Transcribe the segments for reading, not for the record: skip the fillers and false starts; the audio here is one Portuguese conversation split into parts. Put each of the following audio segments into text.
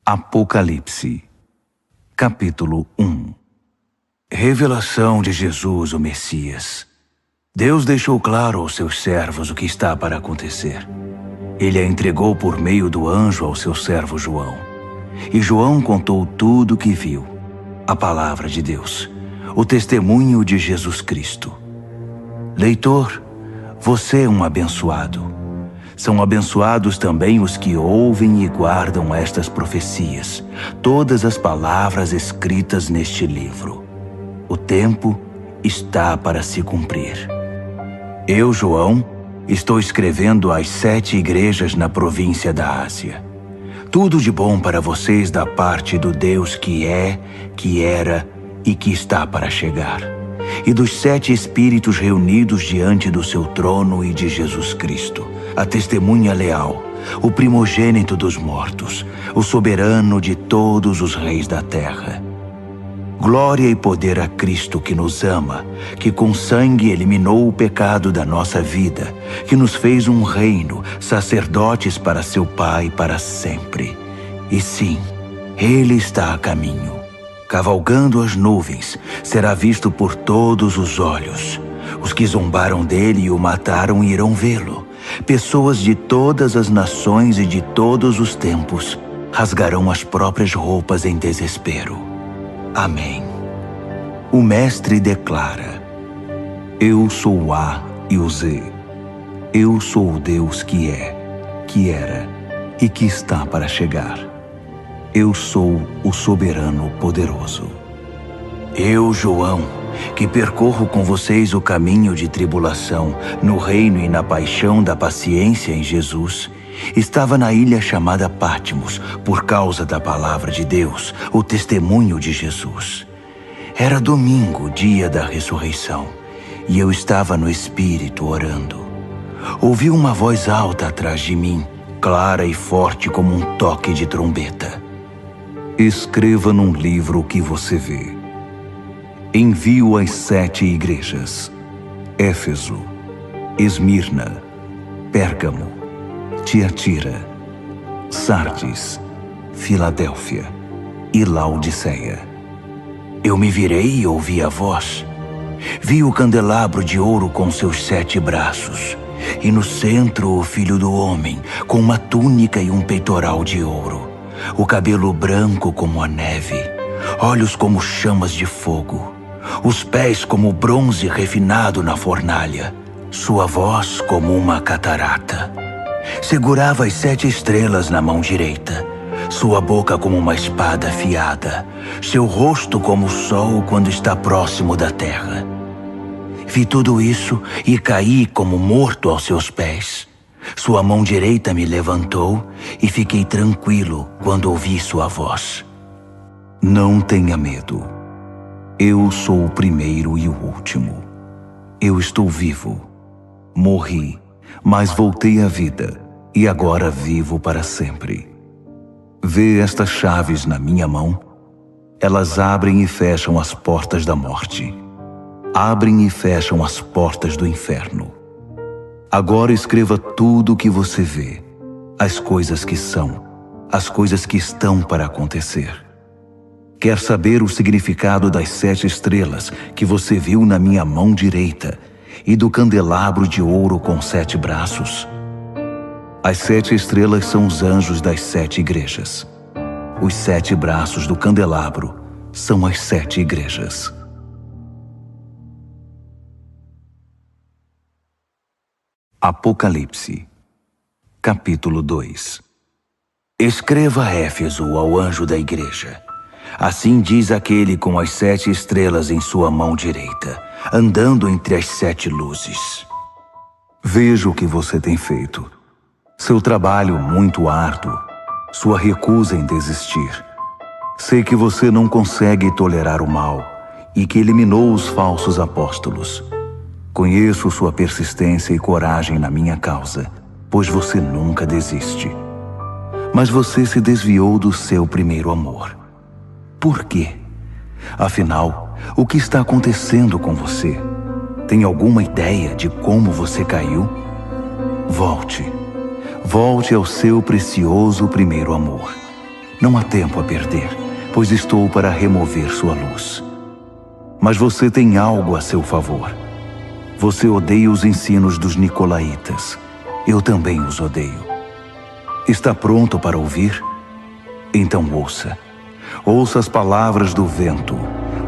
Apocalipse, capítulo 1. Revelação de Jesus, o Messias. Deus deixou claro aos seus servos o que está para acontecer. Ele a entregou por meio do anjo ao seu servo João. E João contou tudo o que viu, a palavra de Deus, o testemunho de Jesus Cristo. Leitor, você é um abençoado. São abençoados também os que ouvem e guardam estas profecias, todas as palavras escritas neste livro. O tempo está para se cumprir. Eu, João, estou escrevendo às 7 igrejas na província da Ásia. Tudo de bom para vocês da parte do Deus que é, que era e que está para chegar, e dos 7 espíritos reunidos diante do seu trono e de Jesus Cristo, a testemunha leal, o primogênito dos mortos, o soberano de todos os reis da terra. Glória e poder a Cristo que nos ama, que com sangue eliminou o pecado da nossa vida, que nos fez um reino, sacerdotes para seu Pai para sempre. E sim, Ele está a caminho. Cavalgando as nuvens, será visto por todos os olhos. Os que zombaram dele e o mataram irão vê-lo. Pessoas de todas as nações e de todos os tempos rasgarão as próprias roupas em desespero. Amém. O Mestre declara: Eu sou o A e o Z. Eu sou o Deus que é, que era e que está para chegar. Eu sou o soberano poderoso. Eu, João, que percorro com vocês o caminho de tribulação, no reino e na paixão da paciência em Jesus, estava na ilha chamada Patmos, por causa da palavra de Deus, o testemunho de Jesus. Era domingo, dia da ressurreição, e eu estava no Espírito orando. Ouvi uma voz alta atrás de mim, clara e forte como um toque de trombeta. Escreva num livro o que você vê. Envio às 7 igrejas: Éfeso, Esmirna, Pérgamo, Tiatira, Sardes, Filadélfia e Laodiceia. Eu me virei e ouvi a voz. Vi o candelabro de ouro com seus 7 braços, e no centro o Filho do Homem, com uma túnica e um peitoral de ouro, o cabelo branco como a neve, olhos como chamas de fogo, os pés como bronze refinado na fornalha, sua voz como uma catarata. Segurava as 7 estrelas na mão direita, sua boca como uma espada afiada, seu rosto como o sol quando está próximo da terra. Vi tudo isso e caí como morto aos seus pés. Sua mão direita me levantou e fiquei tranquilo quando ouvi sua voz. Não tenha medo. Eu sou o primeiro e o último. Eu estou vivo. Morri, mas voltei à vida e agora vivo para sempre. Vê estas chaves na minha mão? Elas abrem e fecham as portas da morte. Abrem e fecham as portas do inferno. Agora escreva tudo o que você vê, as coisas que são, as coisas que estão para acontecer. Quer saber o significado das 7 estrelas que você viu na minha mão direita e do candelabro de ouro com 7 braços? As 7 estrelas são os anjos das 7 igrejas. Os 7 braços do candelabro são as 7 igrejas. Apocalipse, capítulo 2. Escreva a Éfeso, ao anjo da igreja. Assim diz aquele com as 7 estrelas em sua mão direita, andando entre as 7 luzes. Vejo o que você tem feito. Seu trabalho muito árduo, sua recusa em desistir. Sei que você não consegue tolerar o mal e que eliminou os falsos apóstolos. Conheço sua persistência e coragem na minha causa, pois você nunca desiste. Mas você se desviou do seu primeiro amor. Por quê? Afinal, o que está acontecendo com você? Tem alguma ideia de como você caiu? Volte. Volte ao seu precioso primeiro amor. Não há tempo a perder, pois estou para remover sua luz. Mas você tem algo a seu favor. Você odeia os ensinos dos nicolaítas. Eu também os odeio. Está pronto para ouvir? Então ouça. Ouça as palavras do vento,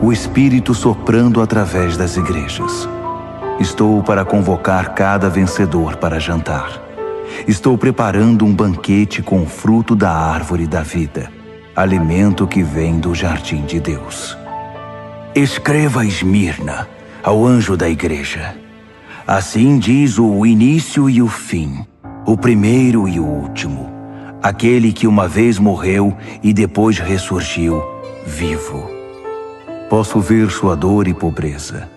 o Espírito soprando através das igrejas. Estou para convocar cada vencedor para jantar. Estou preparando um banquete com o fruto da árvore da vida, alimento que vem do jardim de Deus. Escreva a Esmirna, ao anjo da igreja. Assim diz o início e o fim, o primeiro e o último, aquele que uma vez morreu e depois ressurgiu, vivo. Posso ver sua dor e pobreza,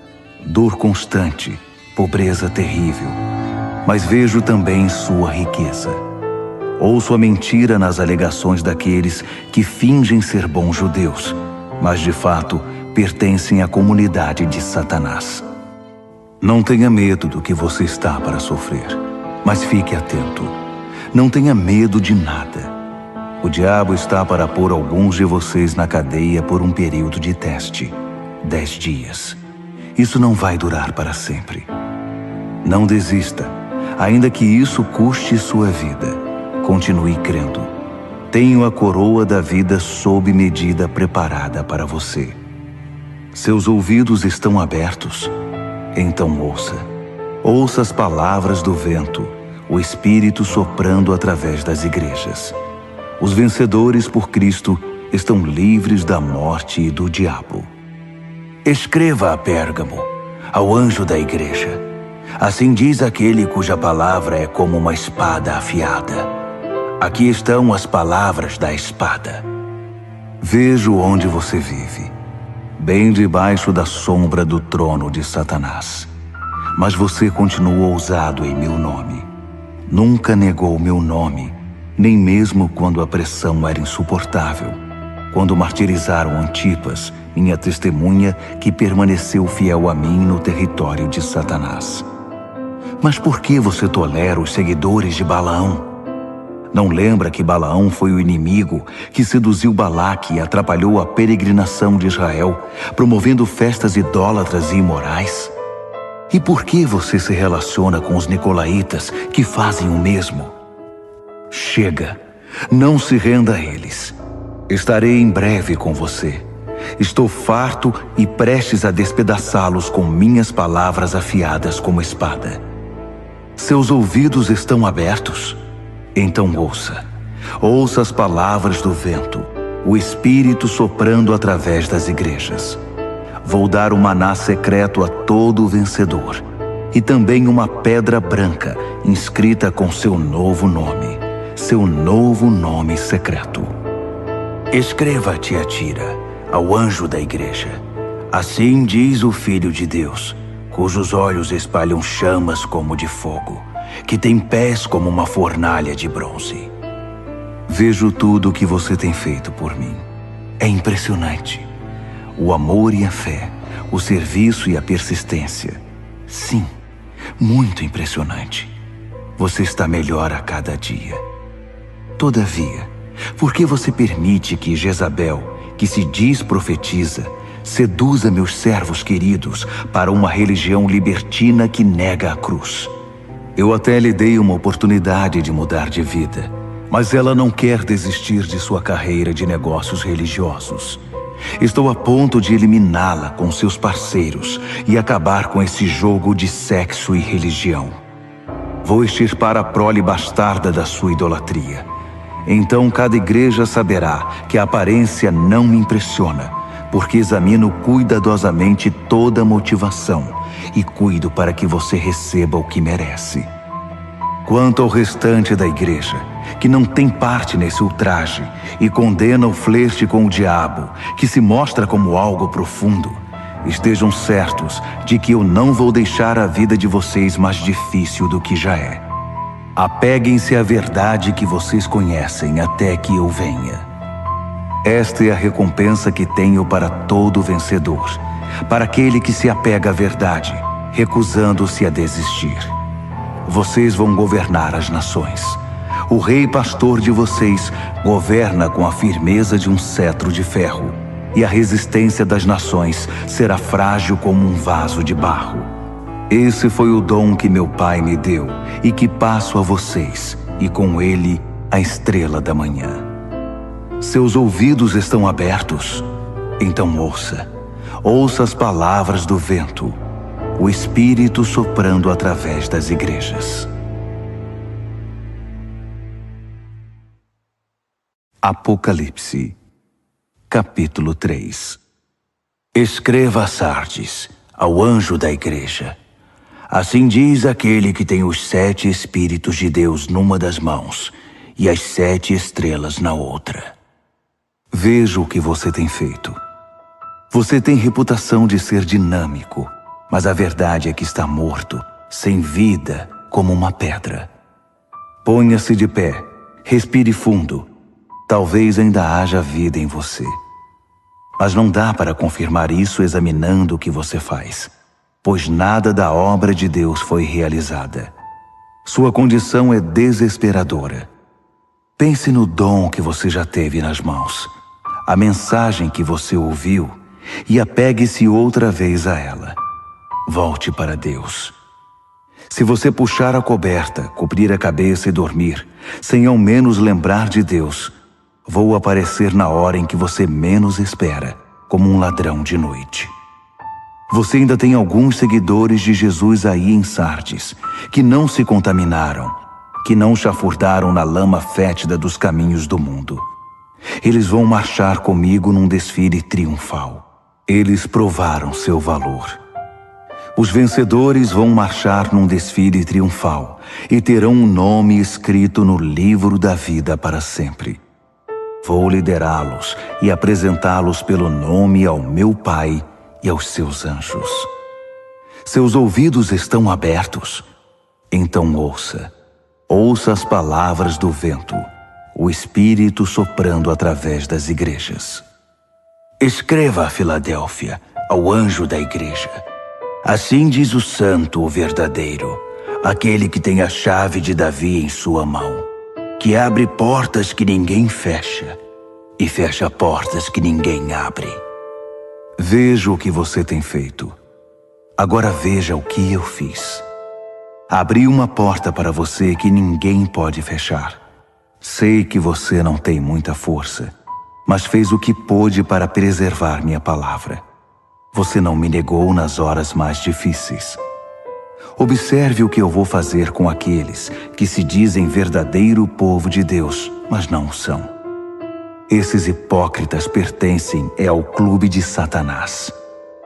dor constante, pobreza terrível, mas vejo também sua riqueza. Ouço a mentira nas alegações daqueles que fingem ser bons judeus, mas de fato pertencem à comunidade de Satanás. Não tenha medo do que você está para sofrer, mas fique atento. Não tenha medo de nada. O diabo está para pôr alguns de vocês na cadeia por um período de teste, 10 dias. Isso não vai durar para sempre. Não desista, ainda que isso custe sua vida. Continue crendo. Tenho a coroa da vida sob medida preparada para você. Seus ouvidos estão abertos? Então ouça. Ouça as palavras do vento, o Espírito soprando através das igrejas. Os vencedores por Cristo estão livres da morte e do diabo. Escreva a Pérgamo, ao anjo da igreja. Assim diz aquele cuja palavra é como uma espada afiada. Aqui estão as palavras da espada. Vejo onde você vive, bem debaixo da sombra do trono de Satanás. Mas você continua ousado em meu nome. Nunca negou meu nome, nem mesmo quando a pressão era insuportável. Quando martirizaram Antipas, minha testemunha, que permaneceu fiel a mim no território de Satanás. Mas por que você tolera os seguidores de Balaão? Não lembra que Balaão foi o inimigo que seduziu Balaque e atrapalhou a peregrinação de Israel, promovendo festas idólatras e imorais? E por que você se relaciona com os nicolaítas que fazem o mesmo? Chega, não se renda a eles. Estarei em breve com você. Estou farto e prestes a despedaçá-los com minhas palavras afiadas como espada. Seus ouvidos estão abertos? Então ouça. Ouça as palavras do vento, o Espírito soprando através das igrejas. Vou dar o maná secreto a todo vencedor, e também uma pedra branca inscrita com seu novo nome secreto. Escreva a Tiatira, ao anjo da igreja. Assim diz o Filho de Deus, cujos olhos espalham chamas como de fogo, que tem pés como uma fornalha de bronze. Vejo tudo o que você tem feito por mim. É impressionante. O amor e a fé, o serviço e a persistência. Sim, muito impressionante. Você está melhor a cada dia. Todavia, por que você permite que Jezabel, que se diz profetiza, seduza meus servos queridos para uma religião libertina que nega a cruz? Eu até lhe dei uma oportunidade de mudar de vida, mas ela não quer desistir de sua carreira de negócios religiosos. Estou a ponto de eliminá-la com seus parceiros e acabar com esse jogo de sexo e religião. Vou extirpar a prole bastarda da sua idolatria. Então cada igreja saberá que a aparência não me impressiona, porque examino cuidadosamente toda a motivação e cuido para que você receba o que merece. Quanto ao restante da igreja, que não tem parte nesse ultraje e condena o flerte com o diabo, que se mostra como algo profundo, estejam certos de que eu não vou deixar a vida de vocês mais difícil do que já é. Apeguem-se à verdade que vocês conhecem até que eu venha. Esta é a recompensa que tenho para todo vencedor, para aquele que se apega à verdade, recusando-se a desistir. Vocês vão governar as nações. O rei pastor de vocês governa com a firmeza de um cetro de ferro, e a resistência das nações será frágil como um vaso de barro. Esse foi o dom que meu pai me deu e que passo a vocês, e com ele a estrela da manhã. Seus ouvidos estão abertos? Então ouça. Ouça as palavras do vento, o Espírito soprando através das igrejas. Apocalipse, capítulo 3. Escreva a Sardes, ao anjo da igreja. Assim diz aquele que tem os 7 Espíritos de Deus numa das mãos e as 7 estrelas na outra. Veja o que você tem feito. Você tem reputação de ser dinâmico, mas a verdade é que está morto, sem vida, como uma pedra. Ponha-se de pé, respire fundo. Talvez ainda haja vida em você. Mas não dá para confirmar isso examinando o que você faz, pois nada da obra de Deus foi realizada. Sua condição é desesperadora. Pense no dom que você já teve nas mãos, a mensagem que você ouviu, e apegue-se outra vez a ela. Volte para Deus. Se você puxar a coberta, cobrir a cabeça e dormir, sem ao menos lembrar de Deus, vou aparecer na hora em que você menos espera, como um ladrão de noite. Você ainda tem alguns seguidores de Jesus aí em Sardes, que não se contaminaram, que não chafurdaram na lama fétida dos caminhos do mundo. Eles vão marchar comigo num desfile triunfal. Eles provaram seu valor. Os vencedores vão marchar num desfile triunfal e terão um nome escrito no livro da vida para sempre. Vou liderá-los e apresentá-los pelo nome ao meu Pai e aos seus anjos. Seus ouvidos estão abertos? Então ouça. Ouça as palavras do vento, o Espírito soprando através das igrejas. Escreva a Filadélfia, ao anjo da igreja. Assim diz o santo, o verdadeiro, aquele que tem a chave de Davi em sua mão, que abre portas que ninguém fecha e fecha portas que ninguém abre. Veja o que você tem feito. Agora veja o que eu fiz. Abri uma porta para você que ninguém pode fechar. Sei que você não tem muita força, mas fez o que pôde para preservar minha palavra. Você não me negou nas horas mais difíceis. Observe o que eu vou fazer com aqueles que se dizem verdadeiro povo de Deus, mas não o são. Esses hipócritas pertencem ao clube de Satanás.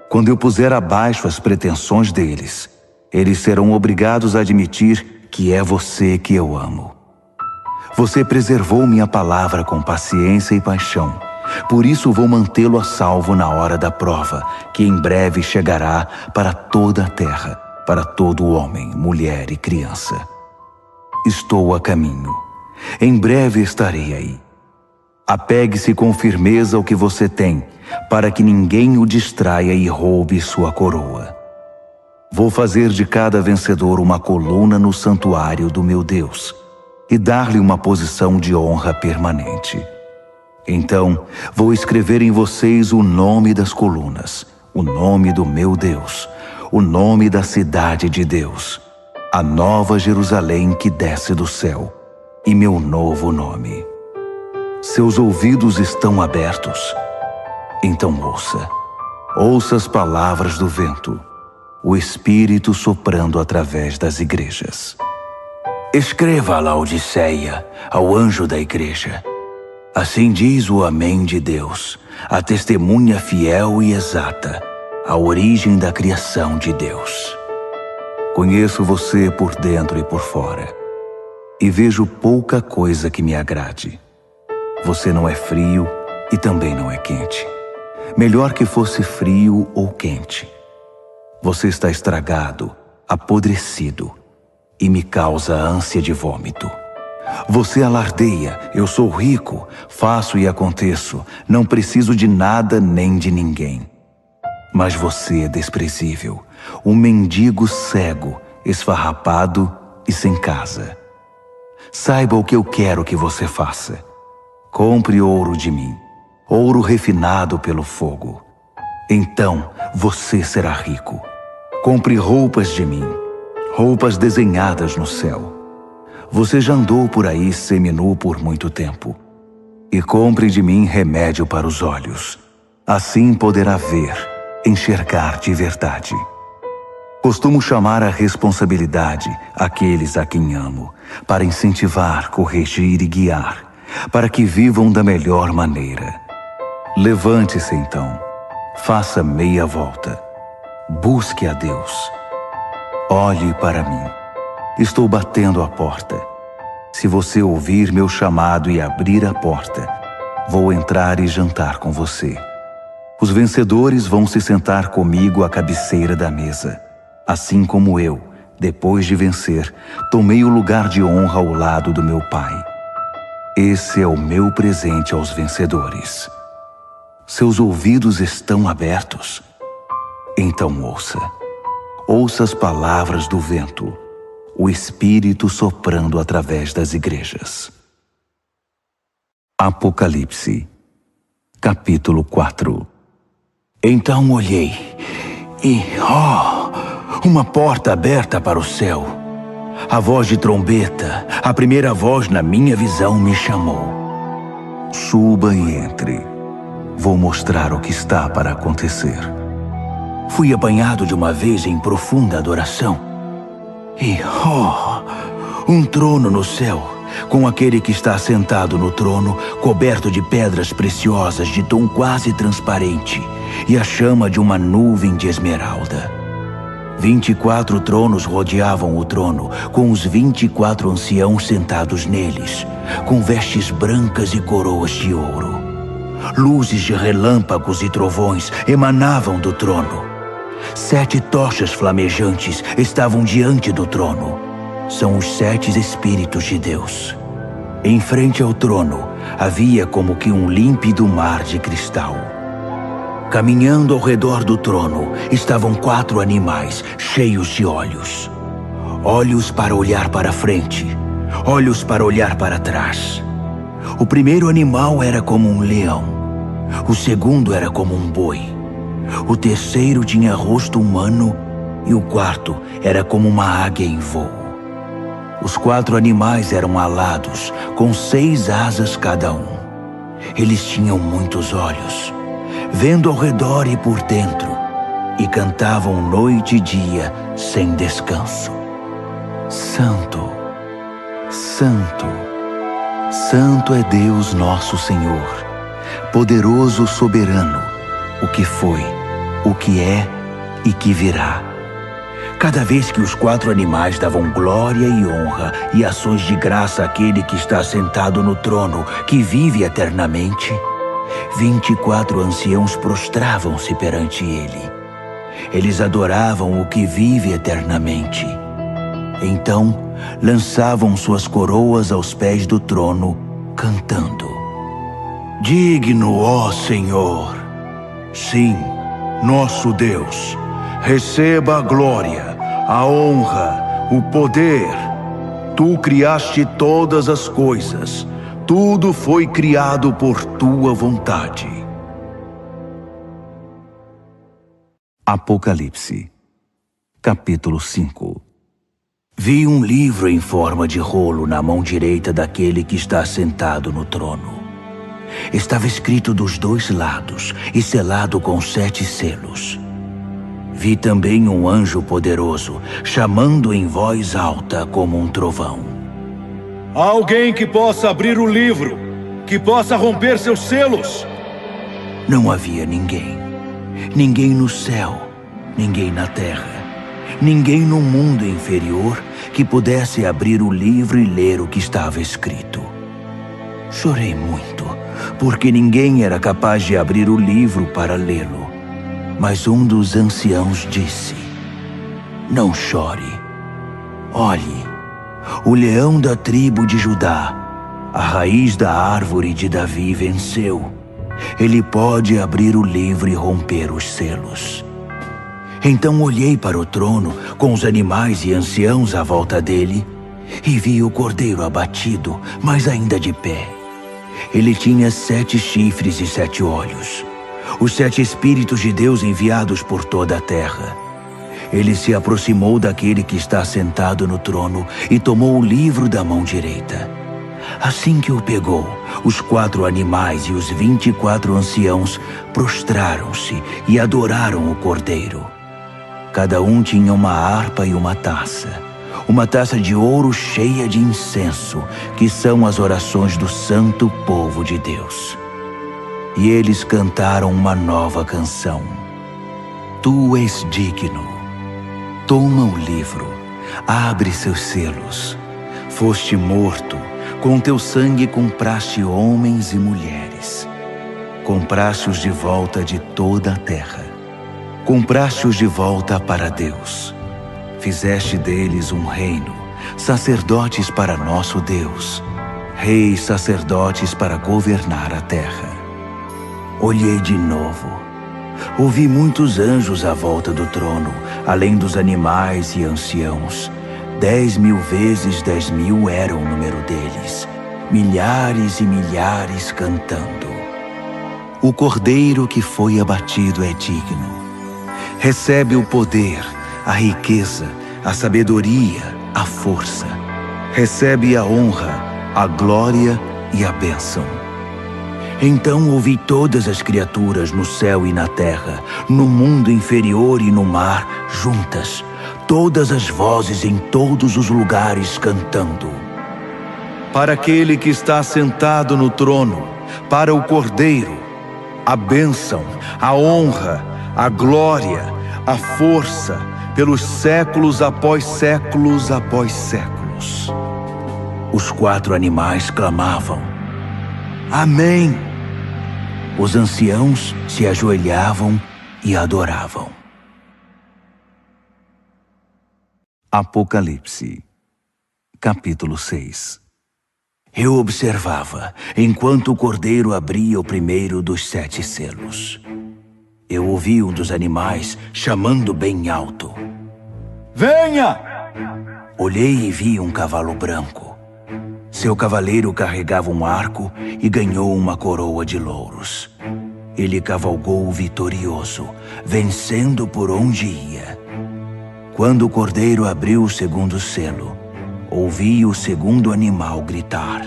Quando eu puser abaixo as pretensões deles, eles serão obrigados a admitir que é você que eu amo. Você preservou minha palavra com paciência e paixão. Por isso vou mantê-lo a salvo na hora da prova, que em breve chegará para toda a terra, para todo homem, mulher e criança. Estou a caminho. Em breve estarei aí. Apegue-se com firmeza ao que você tem, para que ninguém o distraia e roube sua coroa. Vou fazer de cada vencedor uma coluna no santuário do meu Deus e dar-lhe uma posição de honra permanente. Então, vou escrever em vocês o nome das colunas, o nome do meu Deus, o nome da cidade de Deus, a nova Jerusalém que desce do céu, e meu novo nome. Seus ouvidos estão abertos? Então ouça. Ouça as palavras do vento, o Espírito soprando através das igrejas. Escreva a Laodiceia, ao anjo da igreja. Assim diz o Amém de Deus, a testemunha fiel e exata, a origem da criação de Deus. Conheço você por dentro e por fora, e vejo pouca coisa que me agrade. Você não é frio e também não é quente. Melhor que fosse frio ou quente. Você está estragado, apodrecido, e me causa ânsia de vômito. Você alardeia, eu sou rico, faço e aconteço, não preciso de nada nem de ninguém. Mas você é desprezível, um mendigo cego, esfarrapado e sem casa. Saiba o que eu quero que você faça. Compre ouro de mim, ouro refinado pelo fogo. Então você será rico. Compre roupas de mim, roupas desenhadas no céu. Você já andou por aí seminu por muito tempo. E compre de mim remédio para os olhos. Assim poderá ver, enxergar de verdade. Costumo chamar à responsabilidade aqueles a quem amo, para incentivar, corrigir e guiar, para que vivam da melhor maneira. Levante-se então, faça meia volta, busque a Deus. Olhe para mim, estou batendo a porta. Se você ouvir meu chamado e abrir a porta, vou entrar e jantar com você. Os vencedores vão se sentar comigo à cabeceira da mesa, assim como eu, depois de vencer, tomei o lugar de honra ao lado do meu Pai. Esse é o meu presente aos vencedores. Seus ouvidos estão abertos? Então ouça. Ouça as palavras do vento, o Espírito soprando através das igrejas. Apocalipse, capítulo 4. Então olhei e, uma porta aberta para o céu. A voz de trombeta, a primeira voz na minha visão me chamou. Suba e entre. Vou mostrar o que está para acontecer. Fui apanhado de uma vez em profunda adoração. E, um trono no céu, com aquele que está sentado no trono, coberto de pedras preciosas de tom quase transparente, e a chama de uma nuvem de esmeralda. 24 tronos rodeavam o trono, com os 24 anciãos sentados neles, com vestes brancas e coroas de ouro. Luzes de relâmpagos e trovões emanavam do trono. 7 tochas flamejantes estavam diante do trono. São os 7 Espíritos de Deus. Em frente ao trono havia como que um límpido mar de cristal. Caminhando ao redor do trono estavam 4 animais cheios de olhos. Olhos para olhar para frente, olhos para olhar para trás. O primeiro animal era como um leão. O segundo era como um boi. O terceiro tinha rosto humano e o quarto era como uma águia em voo. Os 4 animais eram alados, com 6 asas cada um. Eles tinham muitos olhos, vendo ao redor e por dentro, e cantavam noite e dia sem descanso. Santo, Santo, Santo é Deus nosso Senhor, poderoso soberano, o que foi, o que é e que virá. Cada vez que os 4 animais davam glória e honra e ações de graça àquele que está sentado no trono, que vive eternamente, 24 anciãos prostravam-se perante ele. Eles adoravam o que vive eternamente. Então, lançavam suas coroas aos pés do trono, cantando: Digno, ó Senhor! Sim, nosso Deus, receba a glória, a honra, o poder. Tu criaste todas as coisas. Tudo foi criado por tua vontade. Apocalipse, capítulo 5. Vi um livro em forma de rolo na mão direita daquele que está sentado no trono. Estava escrito dos 2 lados e selado com 7 selos. Vi também um anjo poderoso, chamando em voz alta como um trovão. Há alguém que possa abrir o livro, que possa romper seus selos? Não havia ninguém. Ninguém no céu, ninguém na terra, ninguém no mundo inferior que pudesse abrir o livro e ler o que estava escrito. Chorei muito, porque ninguém era capaz de abrir o livro para lê-lo. Mas um dos anciãos disse: Não chore. Olhe, o leão da tribo de Judá, a raiz da árvore de Davi, venceu. Ele pode abrir o livro e romper os selos. Então olhei para o trono, com os animais e anciãos à volta dele, e vi o cordeiro abatido, mas ainda de pé. Ele tinha 7 chifres e 7 olhos, os 7 Espíritos de Deus enviados por toda a terra. Ele se aproximou daquele que está sentado no trono e tomou o livro da mão direita. Assim que o pegou, os 4 animais e os 24 anciãos prostraram-se e adoraram o cordeiro. Cada um tinha uma harpa e uma taça de ouro cheia de incenso, que são as orações do santo povo de Deus. E eles cantaram uma nova canção. Tu és digno. Toma o livro, abre seus selos. Foste morto, com teu sangue compraste homens e mulheres. Compraste-os de volta de toda a terra. Compraste-os de volta para Deus. Fizeste deles um reino, sacerdotes para nosso Deus, reis sacerdotes para governar a terra. Olhei de novo. Ouvi muitos anjos à volta do trono, além dos animais e anciãos. 10.000 vezes 10.000 era o número deles, milhares e milhares cantando. O cordeiro que foi abatido é digno. Recebe o poder, a riqueza, a sabedoria, a força. Recebe a honra, a glória e a bênção. Então ouvi todas as criaturas no céu e na terra, no mundo inferior e no mar, juntas, todas as vozes em todos os lugares cantando. Para aquele que está sentado no trono, para o Cordeiro, a bênção, a honra, a glória, a força, pelos séculos após séculos após séculos. Os 4 animais clamavam: Amém! Os anciãos se ajoelhavam e adoravam. Apocalipse, capítulo 6. Eu observava, enquanto o cordeiro abria o primeiro dos 7 selos. Eu ouvi um dos animais chamando bem alto: Venha! Olhei e vi um cavalo branco. Seu cavaleiro carregava um arco e ganhou uma coroa de louros. Ele cavalgou vitorioso, vencendo por onde ia. Quando o cordeiro abriu o segundo selo, ouvi o segundo animal gritar: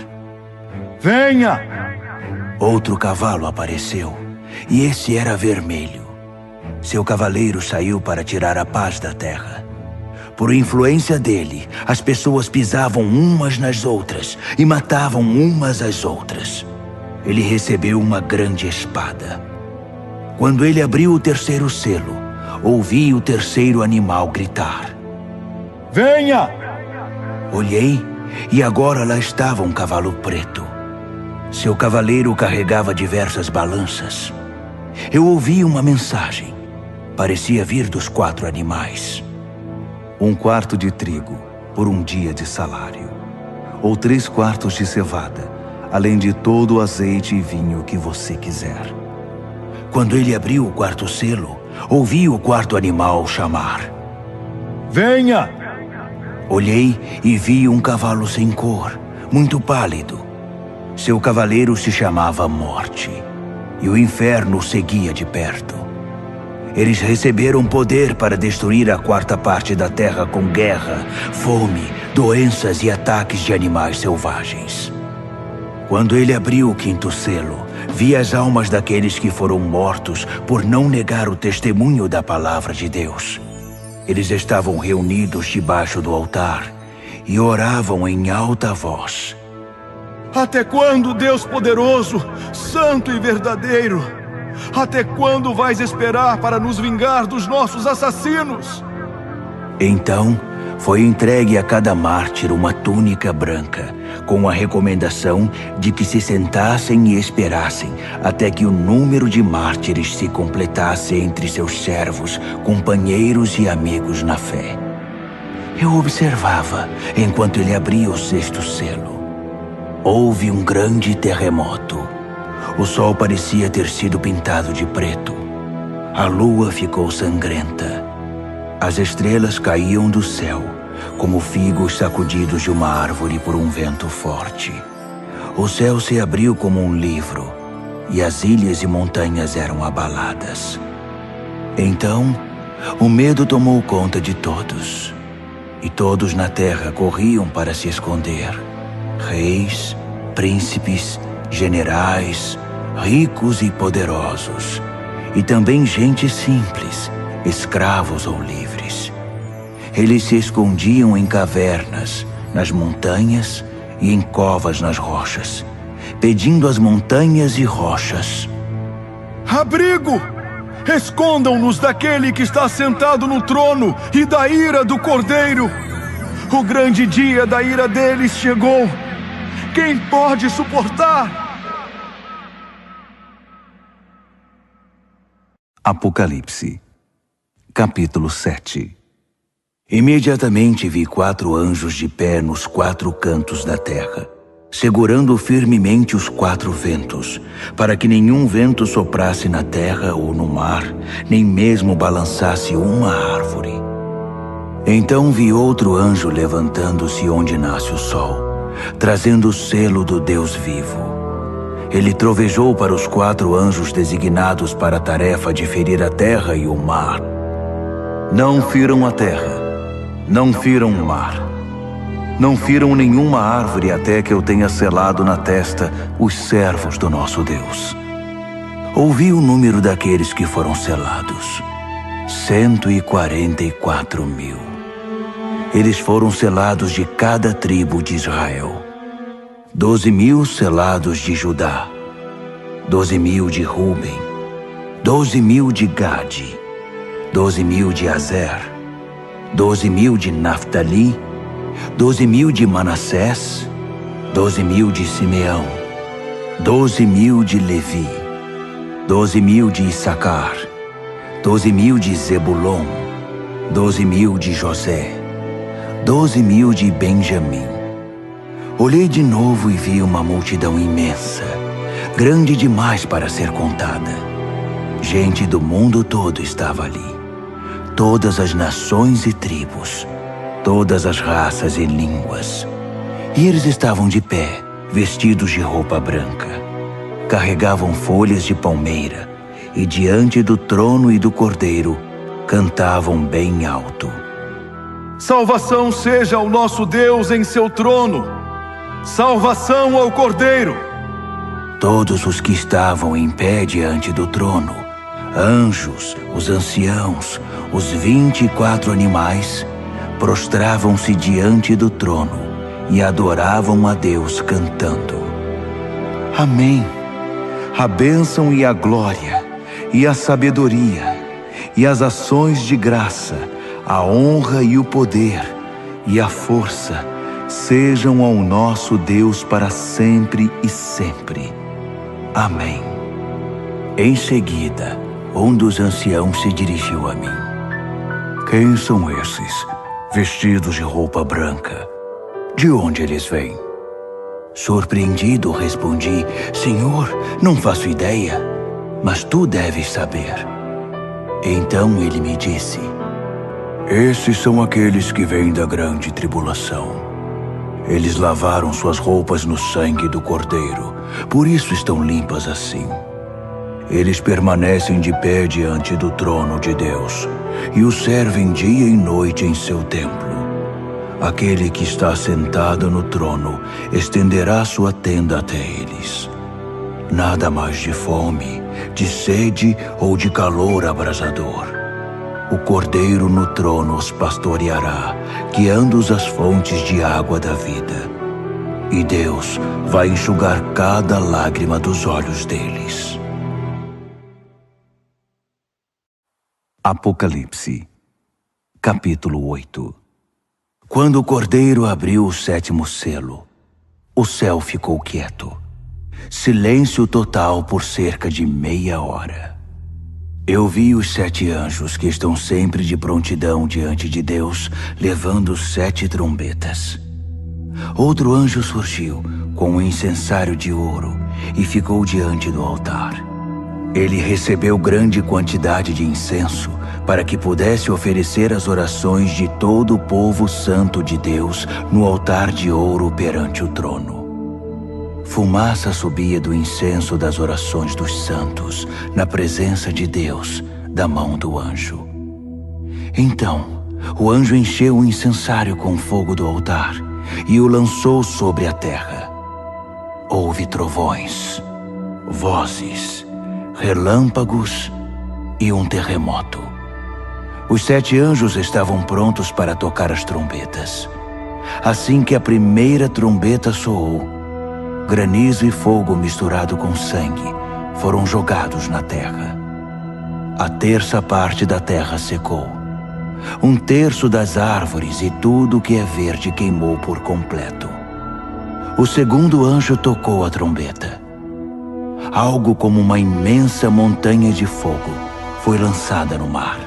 Venha! Outro cavalo apareceu, e esse era vermelho. Seu cavaleiro saiu para tirar a paz da terra. Por influência dele, as pessoas pisavam umas nas outras e matavam umas às outras. Ele recebeu uma grande espada. Quando ele abriu o terceiro selo, ouvi o terceiro animal gritar: Venha! Olhei e agora lá estava um cavalo preto. Seu cavaleiro carregava diversas balanças. Eu ouvi uma mensagem. Parecia vir dos 4 animais. 1 quarto de trigo por um dia de salário, ou 3 quartos de cevada, além de todo o azeite e vinho que você quiser. Quando ele abriu o 4º selo, ouvi o 4º animal chamar: Venha! Olhei e vi um cavalo sem cor, muito pálido. Seu cavaleiro se chamava Morte, e o inferno o seguia de perto. Eles receberam poder para destruir a 4ª parte da terra com guerra, fome, doenças e ataques de animais selvagens. Quando ele abriu o 5º selo, vi as almas daqueles que foram mortos por não negar o testemunho da palavra de Deus. Eles estavam reunidos debaixo do altar e oravam em alta voz: Até quando, Deus poderoso, santo e verdadeiro? Até quando vais esperar para nos vingar dos nossos assassinos? Então, foi entregue a cada mártir uma túnica branca, com a recomendação de que se sentassem e esperassem até que o número de mártires se completasse entre seus servos, companheiros e amigos na fé. Eu observava enquanto ele abria o 6º selo. Houve um grande terremoto. O sol parecia ter sido pintado de preto. A lua ficou sangrenta. As estrelas caíam do céu, como figos sacudidos de uma árvore por um vento forte. O céu se abriu como um livro, e as ilhas e montanhas eram abaladas. Então, o medo tomou conta de todos, e todos na terra corriam para se esconder. Reis, príncipes, generais, ricos e poderosos, e também gente simples, escravos ou livres. Eles se escondiam em cavernas, nas montanhas e em covas nas rochas, pedindo às montanhas e rochas: abrigo! Escondam-nos daquele que está sentado no trono e da ira do Cordeiro. O grande dia da ira deles chegou. Quem pode suportar? Apocalipse, capítulo 7. Imediatamente vi 4 anjos de pé nos 4 cantos da terra, segurando firmemente os 4 ventos, para que nenhum vento soprasse na terra ou no mar, nem mesmo balançasse uma árvore. Então vi outro anjo levantando-se onde nasce o sol, trazendo o selo do Deus vivo. Ele trovejou para os 4 anjos designados para a tarefa de ferir a terra e o mar. Não firam a terra, não firam o mar, não firam nenhuma árvore até que eu tenha selado na testa os servos do nosso Deus. Ouvi o número daqueles que foram selados: 144.000. Eles foram selados de cada tribo de Israel. 12.000 selados de Judá, 12.000 de Ruben, 12.000 de Gade, 12.000 de Azer, 12.000 de Naftali, 12.000 de Manassés, 12.000 de Simeão, 12.000 de Levi, 12.000 de Issacar, 12.000 de Zebulon, 12.000 de José, 12.000 de Benjamim. Olhei de novo e vi uma multidão imensa, grande demais para ser contada. Gente do mundo todo estava ali. Todas as nações e tribos, todas as raças e línguas. E eles estavam de pé, vestidos de roupa branca. Carregavam folhas de palmeira e diante do trono e do Cordeiro cantavam bem alto: salvação seja ao nosso Deus em seu trono. Salvação ao Cordeiro! Todos os que estavam em pé diante do trono, anjos, os anciãos, os 24 animais, prostravam-se diante do trono e adoravam a Deus cantando: Amém! A bênção e a glória, e a sabedoria, e as ações de graça, a honra e o poder, e a força, sejam ao nosso Deus para sempre e sempre. Amém. Em seguida, um dos anciãos se dirigiu a mim. Quem são esses, vestidos de roupa branca? De onde eles vêm? Surpreendido, respondi: Senhor, não faço ideia, mas tu deves saber. Então ele me disse: esses são aqueles que vêm da grande tribulação. Eles lavaram suas roupas no sangue do Cordeiro, por isso estão limpas assim. Eles permanecem de pé diante do trono de Deus e o servem dia e noite em seu templo. Aquele que está sentado no trono estenderá sua tenda até eles. Nada mais de fome, de sede ou de calor abrasador. O Cordeiro no trono os pastoreará, guiando-os às fontes de água da vida. E Deus vai enxugar cada lágrima dos olhos deles. Apocalipse, capítulo 8. Quando o Cordeiro abriu o 7º selo, o céu ficou quieto. Silêncio total por cerca de meia hora. Eu vi os 7 anjos que estão sempre de prontidão diante de Deus, levando 7 trombetas. Outro anjo surgiu com um incensário de ouro e ficou diante do altar. Ele recebeu grande quantidade de incenso para que pudesse oferecer as orações de todo o povo santo de Deus no altar de ouro perante o trono. Fumaça subia do incenso das orações dos santos na presença de Deus, da mão do anjo. Então, o anjo encheu o incensário com fogo do altar e o lançou sobre a terra. Houve trovões, vozes, relâmpagos e um terremoto. Os 7 anjos estavam prontos para tocar as trombetas. Assim que a primeira trombeta soou, granizo e fogo misturado com sangue foram jogados na terra. A terça parte da terra secou. 1/3 das árvores e tudo que é verde queimou por completo. O segundo anjo tocou a trombeta. Algo como uma imensa montanha de fogo foi lançada no mar.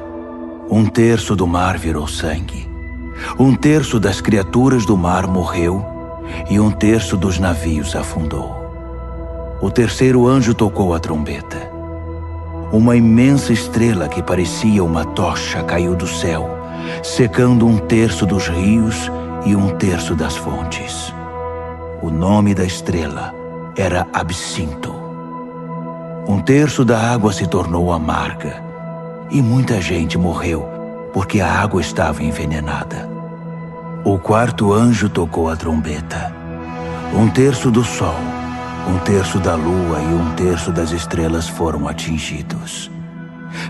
1/3 do mar virou sangue. 1/3 das criaturas do mar morreu e 1/3 dos navios afundou. O terceiro anjo tocou a trombeta. Uma imensa estrela que parecia uma tocha caiu do céu, secando 1/3 dos rios e 1/3 das fontes. O nome da estrela era Absinto. 1/3 da água se tornou amarga e muita gente morreu porque a água estava envenenada. O quarto anjo tocou a trombeta. 1/3 do sol, 1/3 da lua e 1/3 das estrelas foram atingidos.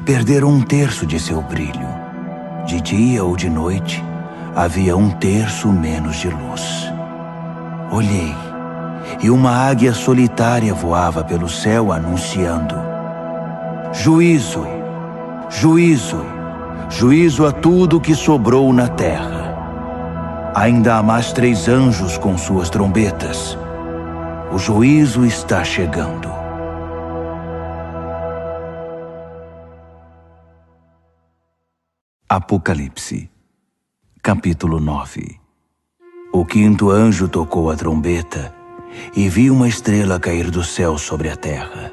Perderam 1/3 de seu brilho. De dia ou de noite, havia 1/3 menos de luz. Olhei, e uma águia solitária voava pelo céu anunciando: Juízo, juízo, juízo a tudo que sobrou na terra. Ainda há mais 3 anjos com suas trombetas. O juízo está chegando. Apocalipse, capítulo 9. O quinto anjo tocou a trombeta e vi uma estrela cair do céu sobre a terra.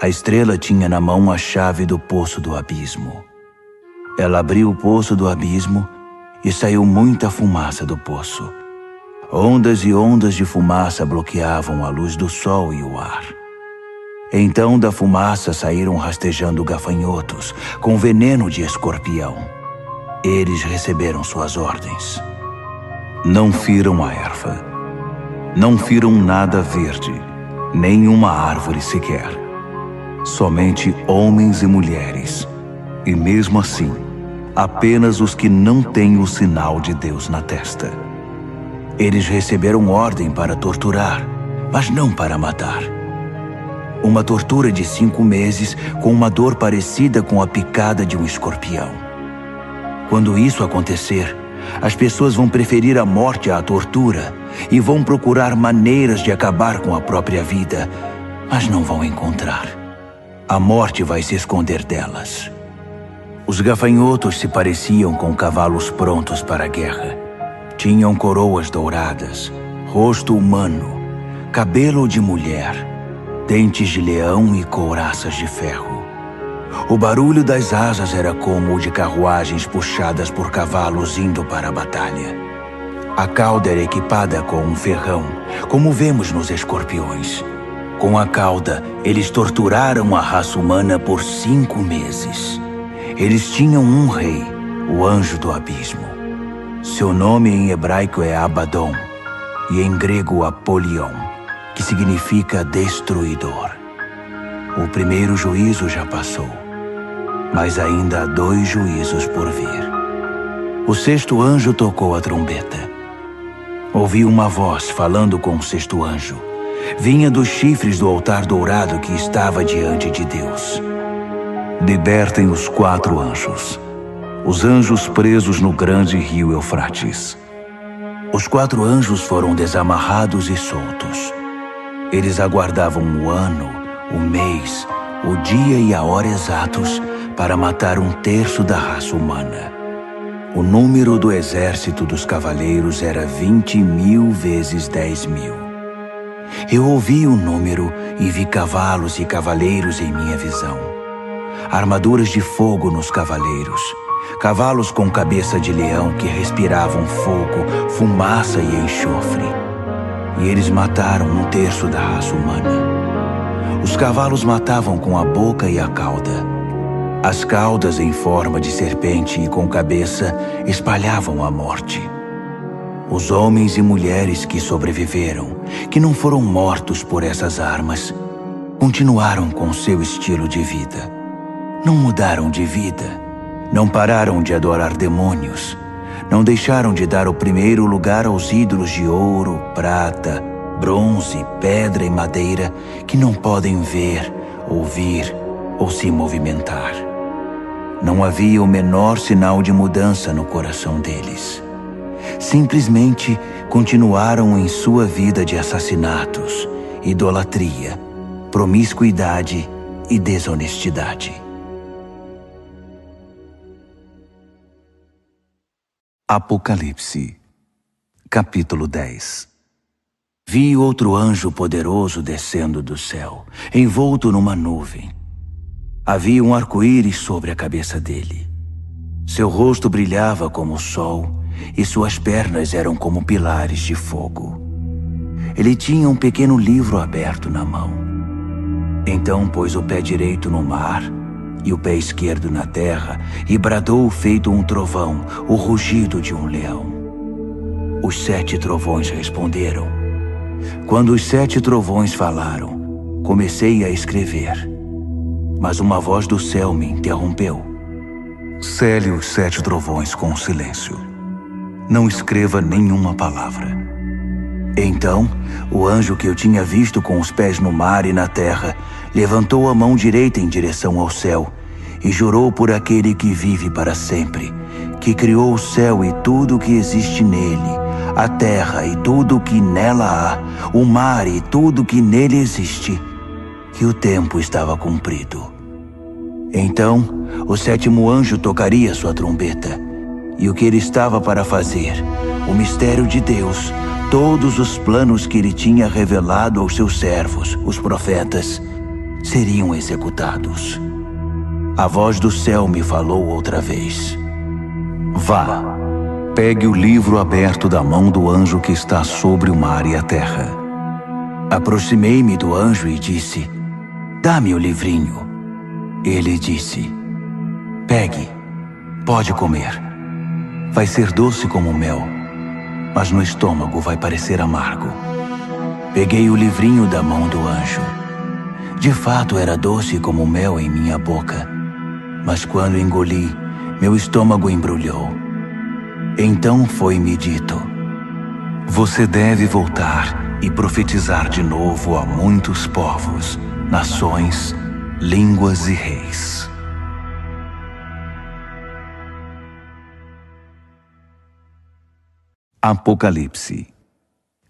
A estrela tinha na mão a chave do poço do abismo. Ela abriu o poço do abismo e saiu muita fumaça do poço. Ondas e ondas de fumaça bloqueavam a luz do sol e o ar. Então da fumaça saíram rastejando gafanhotos com veneno de escorpião. Eles receberam suas ordens. Não firam a erva. Não firam nada verde, nem uma árvore sequer. Somente homens e mulheres. E mesmo assim, apenas os que não têm o sinal de Deus na testa. Eles receberam ordem para torturar, mas não para matar. Uma tortura de 5 meses com uma dor parecida com a picada de um escorpião. Quando isso acontecer, as pessoas vão preferir a morte à tortura e vão procurar maneiras de acabar com a própria vida, mas não vão encontrar. A morte vai se esconder delas. Os gafanhotos se pareciam com cavalos prontos para a guerra. Tinham coroas douradas, rosto humano, cabelo de mulher, dentes de leão e couraças de ferro. O barulho das asas era como o de carruagens puxadas por cavalos indo para a batalha. A cauda era equipada com um ferrão, como vemos nos escorpiões. Com a cauda, eles torturaram a raça humana por 5 meses. Eles tinham um rei, o anjo do abismo. Seu nome em hebraico é Abaddon e em grego Apolion, que significa destruidor. O primeiro juízo já passou, mas ainda há 2 juízos por vir. O sexto anjo tocou a trombeta. Ouvi uma voz falando com o sexto anjo. Vinha dos chifres do altar dourado que estava diante de Deus. Libertem os 4 anjos, os anjos presos no grande rio Eufrates. Os 4 anjos foram desamarrados e soltos. Eles aguardavam o ano, o mês, o dia e a hora exatos para matar 1/3 da raça humana. O número do exército dos cavaleiros era 20.000 vezes 10.000. Eu ouvi o número e vi cavalos e cavaleiros em minha visão. Armaduras de fogo nos cavaleiros, cavalos com cabeça de leão que respiravam fogo, fumaça e enxofre. E eles mataram 1/3 da raça humana. Os cavalos matavam com a boca e a cauda. As caudas em forma de serpente e com cabeça espalhavam a morte. Os homens e mulheres que sobreviveram, que não foram mortos por essas armas, continuaram com seu estilo de vida. Não mudaram de vida, não pararam de adorar demônios, não deixaram de dar o primeiro lugar aos ídolos de ouro, prata, bronze, pedra e madeira que não podem ver, ouvir ou se movimentar. Não havia o menor sinal de mudança no coração deles. Simplesmente continuaram em sua vida de assassinatos, idolatria, promiscuidade e desonestidade. Apocalipse, capítulo 10. Vi outro anjo poderoso descendo do céu, envolto numa nuvem. Havia um arco-íris sobre a cabeça dele. Seu rosto brilhava como o sol e suas pernas eram como pilares de fogo. Ele tinha um pequeno livro aberto na mão. Então pôs o pé direito no mar e o pé esquerdo na terra e bradou feito um trovão, o rugido de um leão. Os 7 trovões responderam. Quando os 7 trovões falaram, comecei a escrever. Mas uma voz do céu me interrompeu. Cele os 7 trovões com silêncio. Não escreva nenhuma palavra. Então, o anjo que eu tinha visto com os pés no mar e na terra, levantou a mão direita em direção ao céu e jurou por aquele que vive para sempre, que criou o céu e tudo o que existe nele, a terra e tudo o que nela há, o mar e tudo o que nele existe, que o tempo estava cumprido. Então, o 7º anjo tocaria sua trombeta, e o que ele estava para fazer, o mistério de Deus, todos os planos que ele tinha revelado aos seus servos, os profetas, seriam executados. A voz do céu me falou outra vez. Vá, pegue o livro aberto da mão do anjo que está sobre o mar e a terra. Aproximei-me do anjo e disse, dá-me o livrinho. Ele disse, pegue, pode comer. Vai ser doce como mel, mas no estômago vai parecer amargo. Peguei o livrinho da mão do anjo. De fato era doce como mel em minha boca, mas quando engoli, meu estômago embrulhou. Então foi-me dito, você deve voltar e profetizar de novo a muitos povos, nações, línguas e reis. Apocalipse,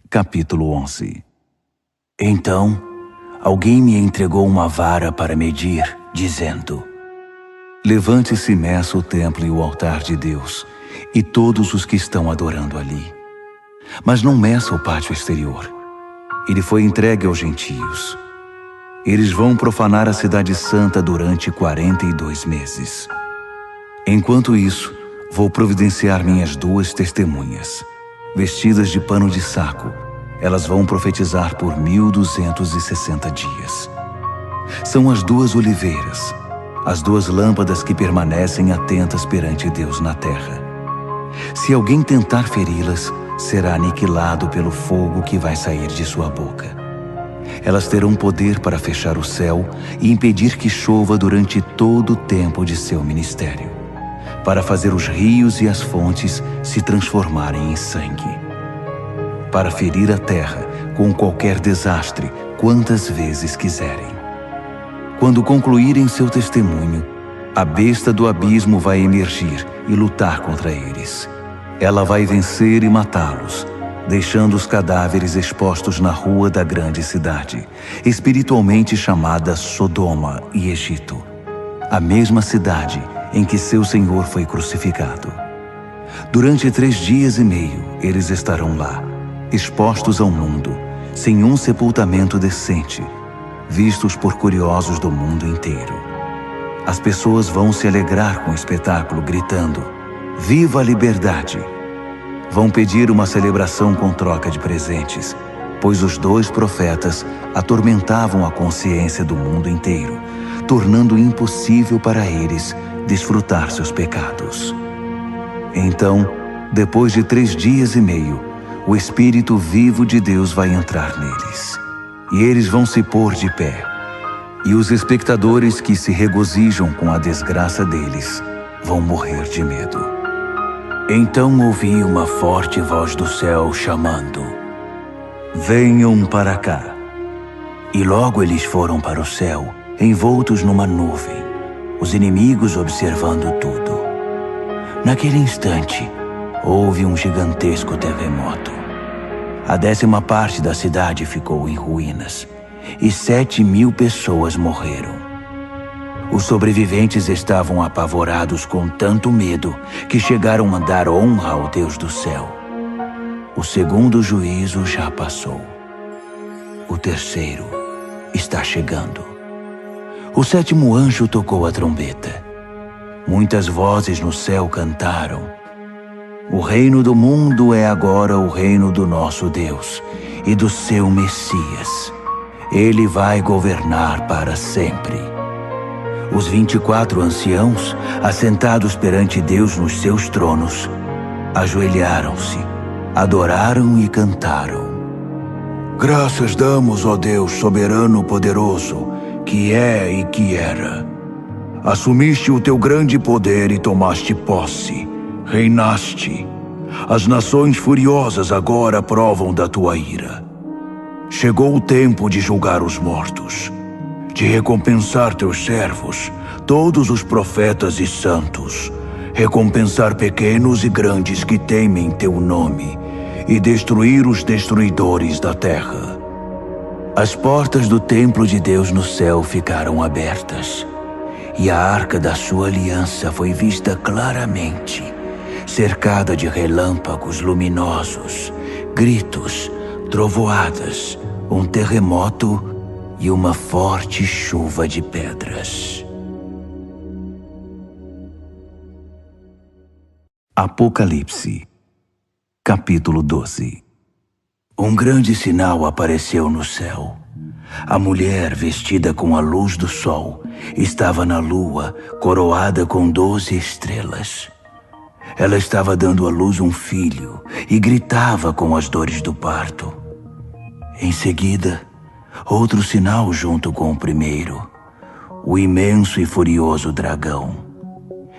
capítulo 11. Então, alguém me entregou uma vara para medir, dizendo, levante-se e meça o templo e o altar de Deus, e todos os que estão adorando ali. Mas não meça o pátio exterior. Ele foi entregue aos gentios. Eles vão profanar a cidade santa durante 42 meses. Enquanto isso, vou providenciar minhas 2 testemunhas. Vestidas de pano de saco, elas vão profetizar por 1260 dias. São as 2 oliveiras, as 2 lâmpadas que permanecem atentas perante Deus na terra. Se alguém tentar feri-las, será aniquilado pelo fogo que vai sair de sua boca. Elas terão poder para fechar o céu e impedir que chova durante todo o tempo de seu ministério, para fazer os rios e as fontes se transformarem em sangue, para ferir a terra com qualquer desastre quantas vezes quiserem. Quando concluírem seu testemunho, a besta do abismo vai emergir e lutar contra eles. Ela vai vencer e matá-los, deixando os cadáveres expostos na rua da grande cidade, espiritualmente chamada Sodoma e Egito, a mesma cidade em que seu Senhor foi crucificado. Durante 3 dias e meio, eles estarão lá, expostos ao mundo, sem um sepultamento decente, vistos por curiosos do mundo inteiro. As pessoas vão se alegrar com o espetáculo, gritando: "Viva a liberdade!" Vão pedir uma celebração com troca de presentes, pois os dois profetas atormentavam a consciência do mundo inteiro, tornando impossível para eles desfrutar seus pecados. Então, depois de 3 dias e meio, o Espírito vivo de Deus vai entrar neles, e eles vão se pôr de pé. E os espectadores que se regozijam com a desgraça deles vão morrer de medo. Então ouvi uma forte voz do céu chamando: "Venham para cá." E logo eles foram para o céu, envoltos numa nuvem, os inimigos observando tudo. Naquele instante, houve um gigantesco terremoto. A 10ª parte da cidade ficou em ruínas, e 7.000 pessoas morreram. Os sobreviventes estavam apavorados com tanto medo que chegaram a dar honra ao Deus do céu. O segundo juízo já passou. O terceiro está chegando. O 7º anjo tocou a trombeta. Muitas vozes no céu cantaram: "O reino do mundo é agora o reino do nosso Deus e do seu Messias. Ele vai governar para sempre." Os 24 anciãos, assentados perante Deus nos seus tronos, ajoelharam-se, adoraram e cantaram: "Graças damos, ó Deus soberano poderoso, que é e que era. Assumiste o teu grande poder e tomaste posse, reinaste. As nações furiosas agora provam da tua ira. Chegou o tempo de julgar os mortos, de recompensar teus servos, todos os profetas e santos, recompensar pequenos e grandes que temem teu nome, e destruir os destruidores da terra." As portas do templo de Deus no céu ficaram abertas, e a arca da sua aliança foi vista claramente, cercada de relâmpagos luminosos, gritos, trovoadas, um terremoto e uma forte chuva de pedras. Apocalipse, capítulo 12. Um grande sinal apareceu no céu. A mulher, vestida com a luz do sol, estava na lua, coroada com 12 estrelas. Ela estava dando à luz um filho e gritava com as dores do parto. Em seguida, outro sinal junto com o primeiro: o imenso e furioso dragão.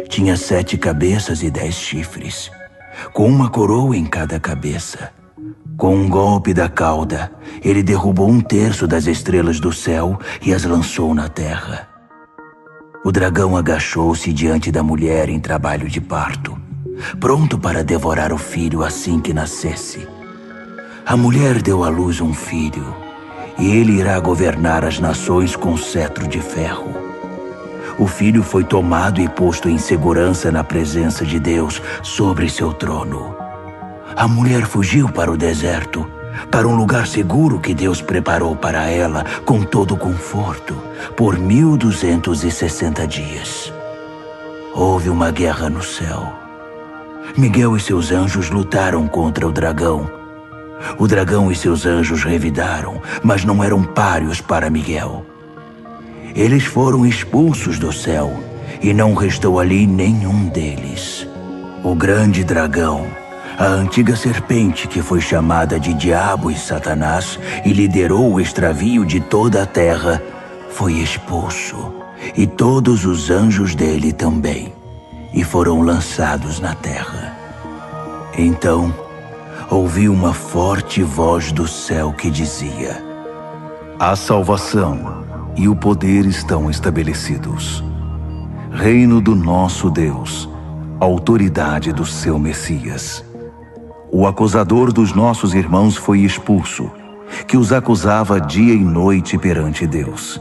Tinha 7 cabeças e 10 chifres, com uma coroa em cada cabeça. Com um golpe da cauda, ele derrubou 1/3 das estrelas do céu e as lançou na terra. O dragão agachou-se diante da mulher em trabalho de parto, pronto para devorar o filho assim que nascesse. A mulher deu à luz um filho, e ele irá governar as nações com cetro de ferro. O filho foi tomado e posto em segurança na presença de Deus sobre seu trono. A mulher fugiu para o deserto, para um lugar seguro que Deus preparou para ela com todo conforto, por 1260 dias. Houve uma guerra no céu. Miguel e seus anjos lutaram contra o dragão. O dragão e seus anjos revidaram, mas não eram páreos para Miguel. Eles foram expulsos do céu, e não restou ali nenhum deles. O grande dragão, a antiga serpente que foi chamada de Diabo e Satanás e liderou o extravio de toda a terra, foi expulso, e todos os anjos dele também, e foram lançados na terra. Então, ouvi uma forte voz do céu que dizia: "A salvação e o poder estão estabelecidos. Reino do nosso Deus, autoridade do seu Messias. O acusador dos nossos irmãos foi expulso, que os acusava dia e noite perante Deus.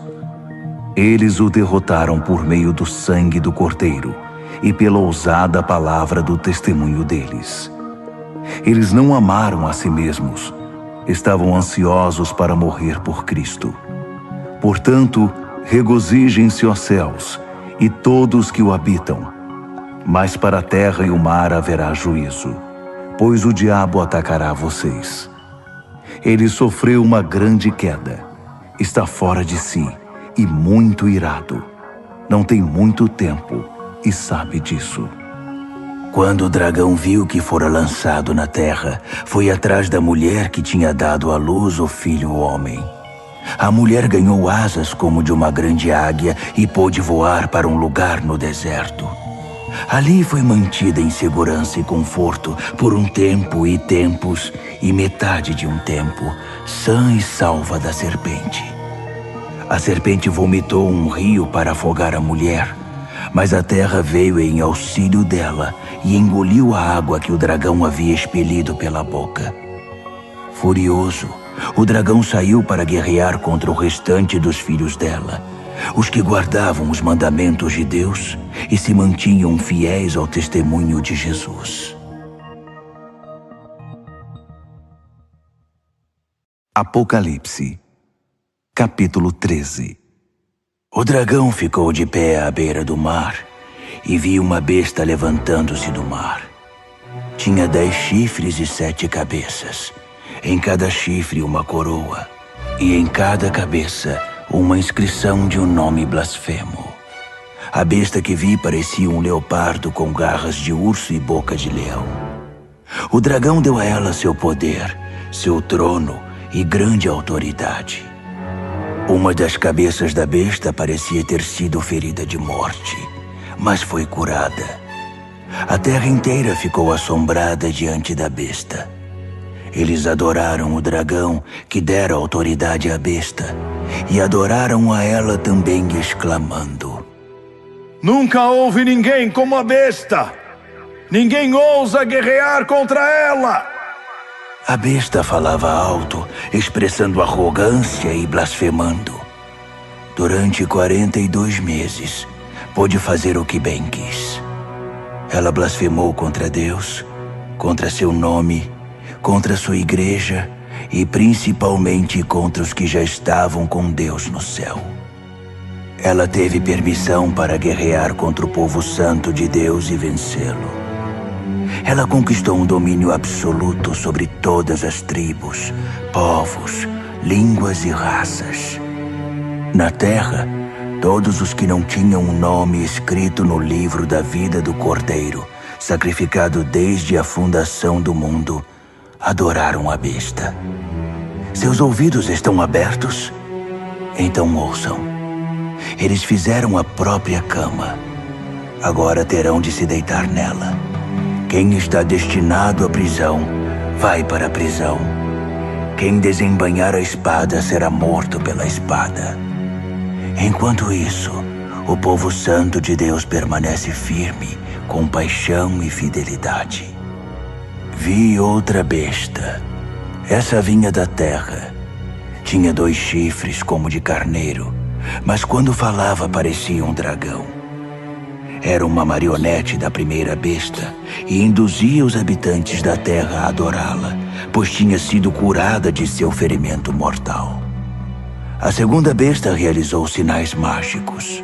Eles o derrotaram por meio do sangue do Cordeiro e pela ousada palavra do testemunho deles. Eles não amaram a si mesmos, estavam ansiosos para morrer por Cristo. Portanto, regozijem-se, ó céus, e todos que o habitam. Mas para a terra e o mar haverá juízo, pois o diabo atacará vocês. Ele sofreu uma grande queda, está fora de si e muito irado. Não tem muito tempo e sabe disso. Quando o dragão viu que fora lançado na terra, foi atrás da mulher que tinha dado à luz o filho homem. A mulher ganhou asas como de uma grande águia e pôde voar para um lugar no deserto. Ali foi mantida em segurança e conforto por um tempo e tempos e metade de um tempo, sã e salva da serpente. A serpente vomitou um rio para afogar a mulher, mas a terra veio em auxílio dela e engoliu a água que o dragão havia expelido pela boca. Furioso, o dragão saiu para guerrear contra o restante dos filhos dela, os que guardavam os mandamentos de Deus e se mantinham fiéis ao testemunho de Jesus. Apocalipse, capítulo 13. O dragão ficou de pé à beira do mar e viu uma besta levantando-se do mar. Tinha 10 chifres e 7 cabeças, em cada chifre uma coroa, e em cada cabeça uma inscrição de um nome blasfemo. A besta que vi parecia um leopardo com garras de urso e boca de leão. O dragão deu a ela seu poder, seu trono e grande autoridade. Uma das cabeças da besta parecia ter sido ferida de morte, mas foi curada. A terra inteira ficou assombrada diante da besta. Eles adoraram o dragão, que dera autoridade à besta, e adoraram a ela também, exclamando: Nunca houve ninguém como a besta! Ninguém ousa guerrear contra ela! A besta falava alto, expressando arrogância e blasfemando. Durante 42 meses, pôde fazer o que bem quis. Ela blasfemou contra Deus, contra seu nome, contra sua igreja e principalmente contra os que já estavam com Deus no céu. Ela teve permissão para guerrear contra o povo santo de Deus e vencê-lo. Ela conquistou um domínio absoluto sobre todas as tribos, povos, línguas e raças. Na terra, todos os que não tinham um nome escrito no livro da vida do Cordeiro, sacrificado desde a fundação do mundo, adoraram a besta. Seus ouvidos estão abertos? Então ouçam. Eles fizeram a própria cama. Agora terão de se deitar nela. Quem está destinado à prisão, vai para a prisão. Quem desembainhar a espada será morto pela espada. Enquanto isso, o povo santo de Deus permanece firme, com paixão e fidelidade. Vi outra besta. Essa vinha da terra. Tinha 2 chifres como de carneiro, mas quando falava parecia um dragão. Era uma marionete da primeira besta e induzia os habitantes da terra a adorá-la, pois tinha sido curada de seu ferimento mortal. A segunda besta realizou sinais mágicos.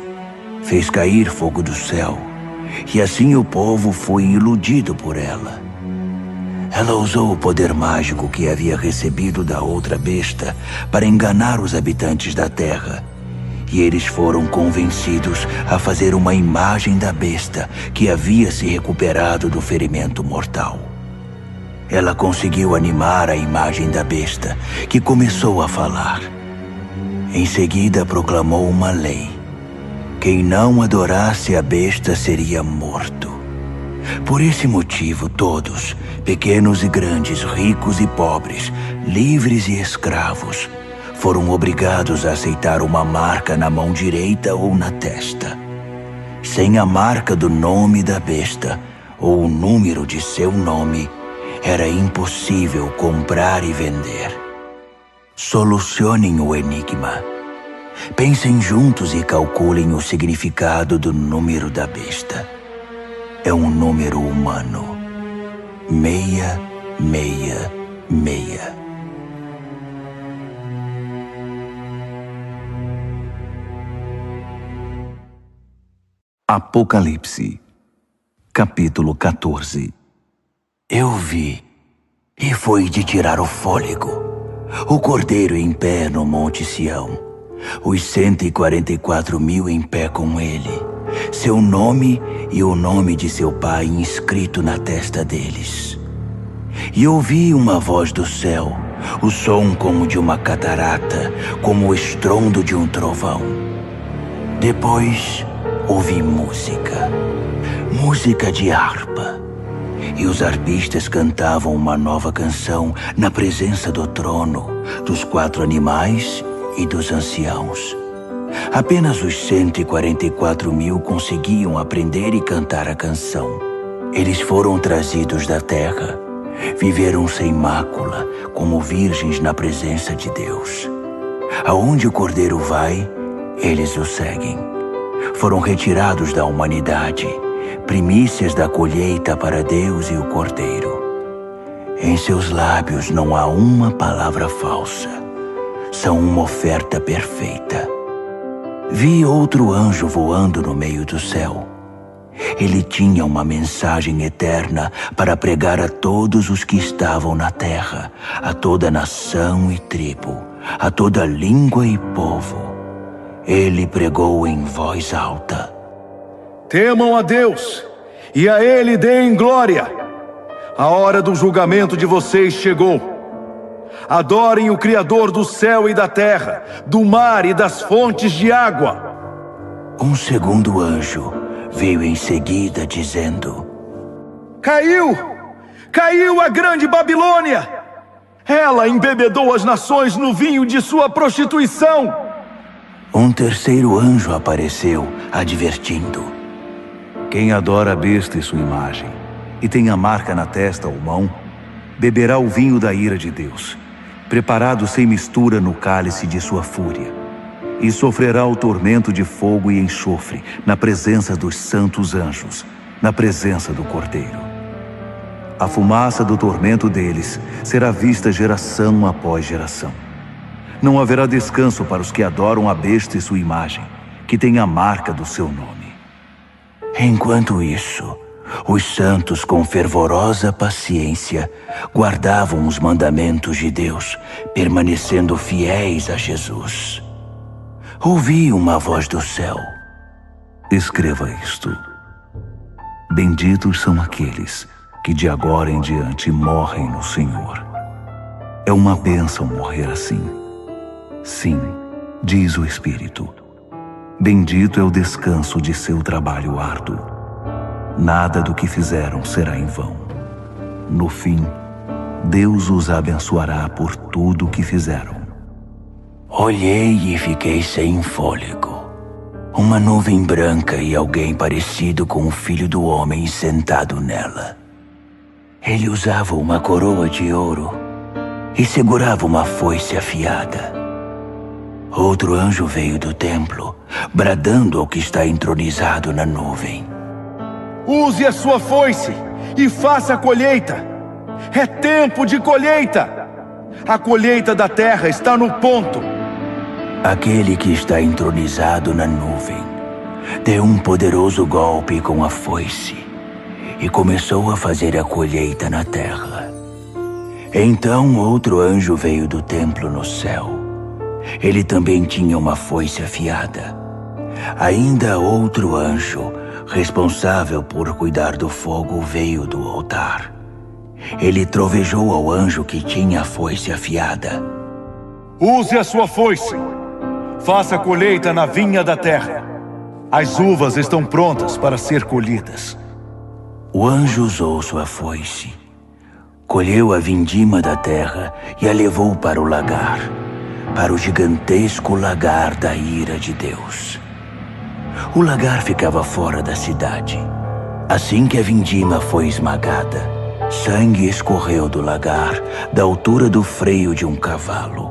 Fez cair fogo do céu, e assim o povo foi iludido por ela. Ela usou o poder mágico que havia recebido da outra besta para enganar os habitantes da terra, e eles foram convencidos a fazer uma imagem da besta que havia se recuperado do ferimento mortal. Ela conseguiu animar a imagem da besta, que começou a falar. Em seguida proclamou uma lei. Quem não adorasse a besta seria morto. Por esse motivo, todos, pequenos e grandes, ricos e pobres, livres e escravos, foram obrigados a aceitar uma marca na mão direita ou na testa. Sem a marca do nome da besta ou o número de seu nome, era impossível comprar e vender. Solucionem o enigma. Pensem juntos e calculem o significado do número da besta. É um número humano. 666. Apocalipse, capítulo 14. Eu vi, e foi de tirar o fôlego, o Cordeiro em pé no Monte Sião, os 144.000 em pé com ele, seu nome e o nome de seu pai inscrito na testa deles. E ouvi uma voz do céu, o som como de uma catarata, como o estrondo de um trovão. Depois ouvi música de harpa. E os arpistas cantavam uma nova canção na presença do trono, dos 4 animais e dos anciãos. Apenas os 144.000 conseguiam aprender e cantar a canção. Eles foram trazidos da terra, viveram sem mácula, como virgens na presença de Deus. Aonde o Cordeiro vai, eles o seguem. Foram retirados da humanidade, primícias da colheita para Deus e o Cordeiro. Em seus lábios não há uma palavra falsa. São uma oferta perfeita. Vi outro anjo voando no meio do céu. Ele tinha uma mensagem eterna para pregar a todos os que estavam na terra, a toda nação e tribo, a toda língua e povo. Ele pregou em voz alta: Temam a Deus, e a Ele deem glória. A hora do julgamento de vocês chegou. Adorem o Criador do céu e da terra, do mar e das fontes de água. Um segundo anjo veio em seguida dizendo: Caiu a grande Babilônia! Ela embebedou as nações no vinho de sua prostituição. Um terceiro anjo apareceu, advertindo: Quem adora a besta e sua imagem, e tem a marca na testa ou mão, beberá o vinho da ira de Deus, preparado sem mistura no cálice de sua fúria, e sofrerá o tormento de fogo e enxofre na presença dos santos anjos, na presença do Cordeiro. A fumaça do tormento deles será vista geração após geração. Não haverá descanso para os que adoram a besta e sua imagem, que tem a marca do seu nome. Enquanto isso, os santos com fervorosa paciência guardavam os mandamentos de Deus, permanecendo fiéis a Jesus. Ouvi uma voz do céu: Escreva isto. Benditos são aqueles que de agora em diante morrem no Senhor. É uma bênção morrer assim. Sim, diz o Espírito. Bendito é o descanso de seu trabalho árduo. Nada do que fizeram será em vão. No fim, Deus os abençoará por tudo o que fizeram. Olhei e fiquei sem fôlego. Uma nuvem branca e alguém parecido com o Filho do Homem sentado nela. Ele usava uma coroa de ouro e segurava uma foice afiada. Outro anjo veio do templo, bradando ao que está entronizado na nuvem: Use a sua foice e faça a colheita. É tempo de colheita. A colheita da terra está no ponto. Aquele que está entronizado na nuvem deu um poderoso golpe com a foice e começou a fazer a colheita na terra. Então outro anjo veio do templo no céu. Ele também tinha uma foice afiada. Ainda outro anjo, responsável por cuidar do fogo, veio do altar. Ele trovejou ao anjo que tinha a foice afiada: Use a sua foice. Faça a colheita na vinha da terra. As uvas estão prontas para ser colhidas. O anjo usou sua foice, colheu a vindima da terra e a levou para o lagar, para o gigantesco lagar da ira de Deus. O lagar ficava fora da cidade. Assim que a vindima foi esmagada, sangue escorreu do lagar, da altura do freio de um cavalo.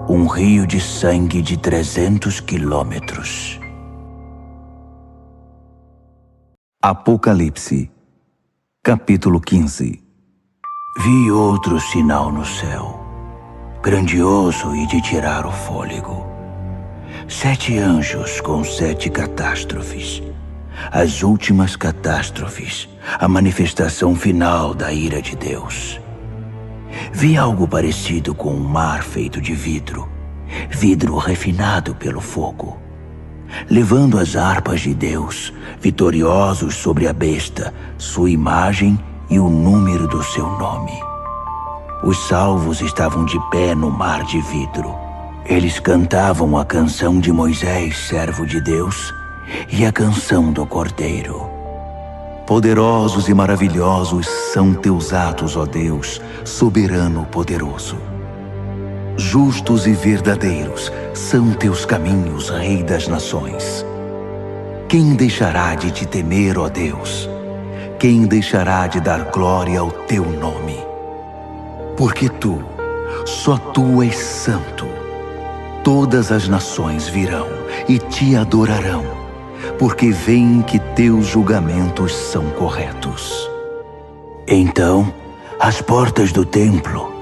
Um rio de sangue de 300 quilômetros. Apocalipse, capítulo 15. Vi outro sinal no céu, grandioso e de tirar o fôlego. 7 anjos com 7 catástrofes, as últimas catástrofes, a manifestação final da ira de Deus. Vi algo parecido com um mar feito de vidro refinado pelo fogo, levando as harpas de Deus, vitoriosos sobre a besta, sua imagem e o número do seu nome. Os salvos estavam de pé no mar de vidro. Eles cantavam a canção de Moisés, servo de Deus, e a canção do Cordeiro. Poderosos e maravilhosos são teus atos, ó Deus, soberano poderoso. Justos e verdadeiros são teus caminhos, Rei das nações. Quem deixará de te temer, ó Deus? Quem deixará de dar glória ao teu nome? Porque tu, só tu és santo. Todas as nações virão e te adorarão, porque veem que teus julgamentos são corretos. Então, as portas do templo,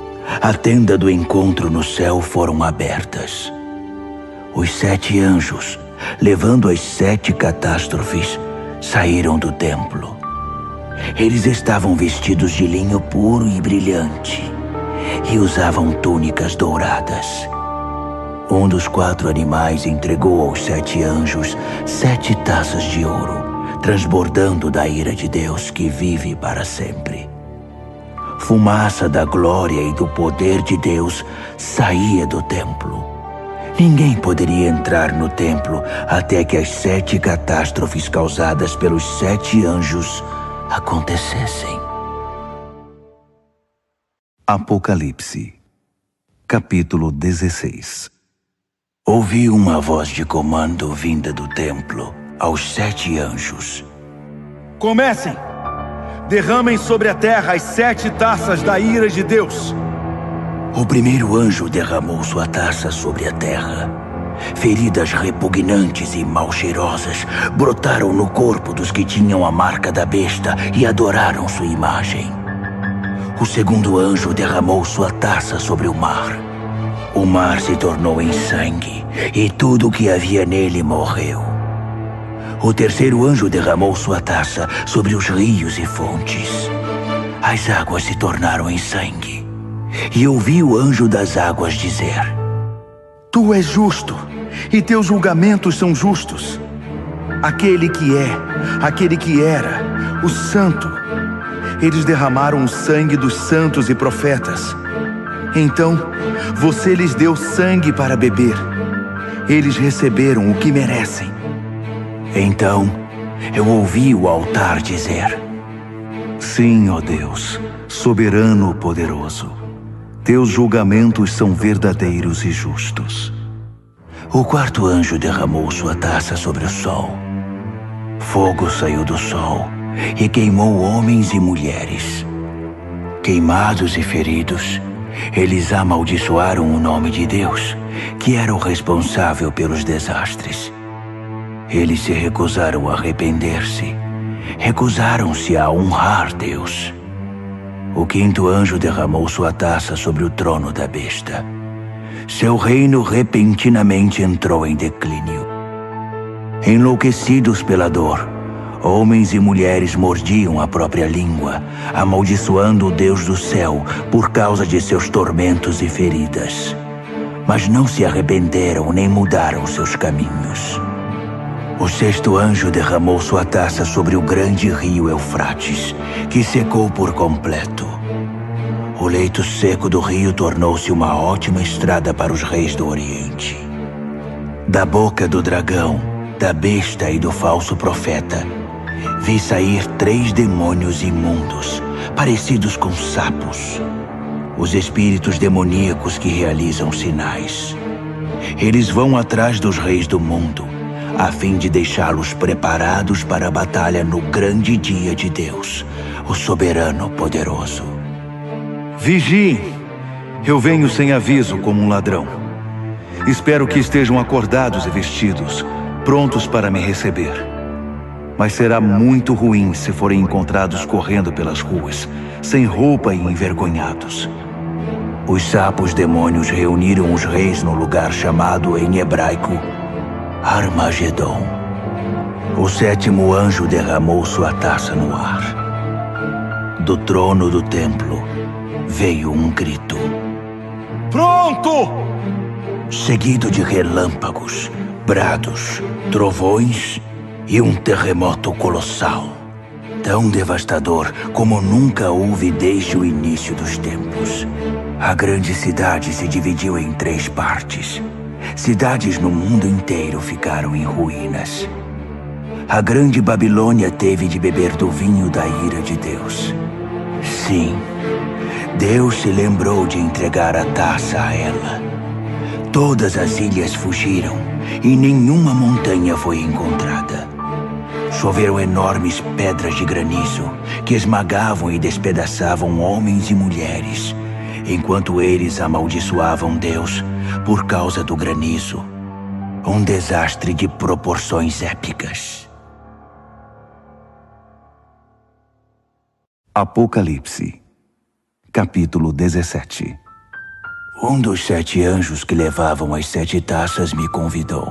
a tenda do encontro no céu, foram abertas. Os 7 anjos, levando as 7 catástrofes, saíram do templo. Eles estavam vestidos de linho puro e brilhante e usavam túnicas douradas. Um dos 4 animais entregou aos 7 anjos 7 taças de ouro, transbordando da ira de Deus que vive para sempre. Fumaça da glória e do poder de Deus saía do templo. Ninguém poderia entrar no templo até que as 7 catástrofes causadas pelos 7 anjos acontecessem. Apocalipse, capítulo 16. Ouvi uma voz de comando vinda do templo aos 7 anjos. Comecem! Derramem sobre a terra as 7 taças da ira de Deus. O primeiro anjo derramou sua taça sobre a terra. Feridas repugnantes e mal cheirosas brotaram no corpo dos que tinham a marca da besta e adoraram sua imagem. O segundo anjo derramou sua taça sobre o mar. O mar se tornou em sangue, e tudo o que havia nele morreu. O terceiro anjo derramou sua taça sobre os rios e fontes. As águas se tornaram em sangue. E ouvi o anjo das águas dizer: Tu és justo, e teus julgamentos são justos. Aquele que é, aquele que era, o Santo. Eles derramaram o sangue dos santos e profetas. Então, você lhes deu sangue para beber. Eles receberam o que merecem. Então, eu ouvi o altar dizer: Sim, ó Deus, soberano poderoso. Teus julgamentos são verdadeiros e justos. O quarto anjo derramou sua taça sobre o sol. Fogo saiu do sol e queimou homens e mulheres. Queimados e feridos, eles amaldiçoaram o nome de Deus, que era o responsável pelos desastres. Eles se recusaram a arrepender-se, recusaram-se a honrar Deus. O quinto anjo derramou sua taça sobre o trono da besta. Seu reino repentinamente entrou em declínio. Enlouquecidos pela dor, homens e mulheres mordiam a própria língua, amaldiçoando o Deus do céu por causa de seus tormentos e feridas. Mas não se arrependeram nem mudaram seus caminhos. O sexto anjo derramou sua taça sobre o grande rio Eufrates, que secou por completo. O leito seco do rio tornou-se uma ótima estrada para os reis do Oriente. Da boca do dragão, da besta e do falso profeta, vi sair 3 demônios imundos, parecidos com sapos, os espíritos demoníacos que realizam sinais. Eles vão atrás dos reis do mundo, a fim de deixá-los preparados para a batalha no grande dia de Deus, o soberano poderoso. Vigiem! Eu venho sem aviso como um ladrão. Espero que estejam acordados e vestidos, prontos para me receber. Mas será muito ruim se forem encontrados correndo pelas ruas, sem roupa e envergonhados. Os sapos demônios reuniram os reis no lugar chamado em hebraico Armagedon. O sétimo anjo derramou sua taça no ar. Do trono do templo veio um grito. Pronto! Seguido de relâmpagos, brados, trovões e um terremoto colossal. Tão devastador como nunca houve desde o início dos tempos. A grande cidade se dividiu em 3 partes. Cidades no mundo inteiro ficaram em ruínas. A grande Babilônia teve de beber do vinho da ira de Deus. Sim, Deus se lembrou de entregar a taça a ela. Todas as ilhas fugiram e nenhuma montanha foi encontrada. Choveram enormes pedras de granizo que esmagavam e despedaçavam homens e mulheres, enquanto eles amaldiçoavam Deus por causa do granizo. Um desastre de proporções épicas. Apocalipse, capítulo 17. Um dos 7 anjos que levavam as 7 taças me convidou.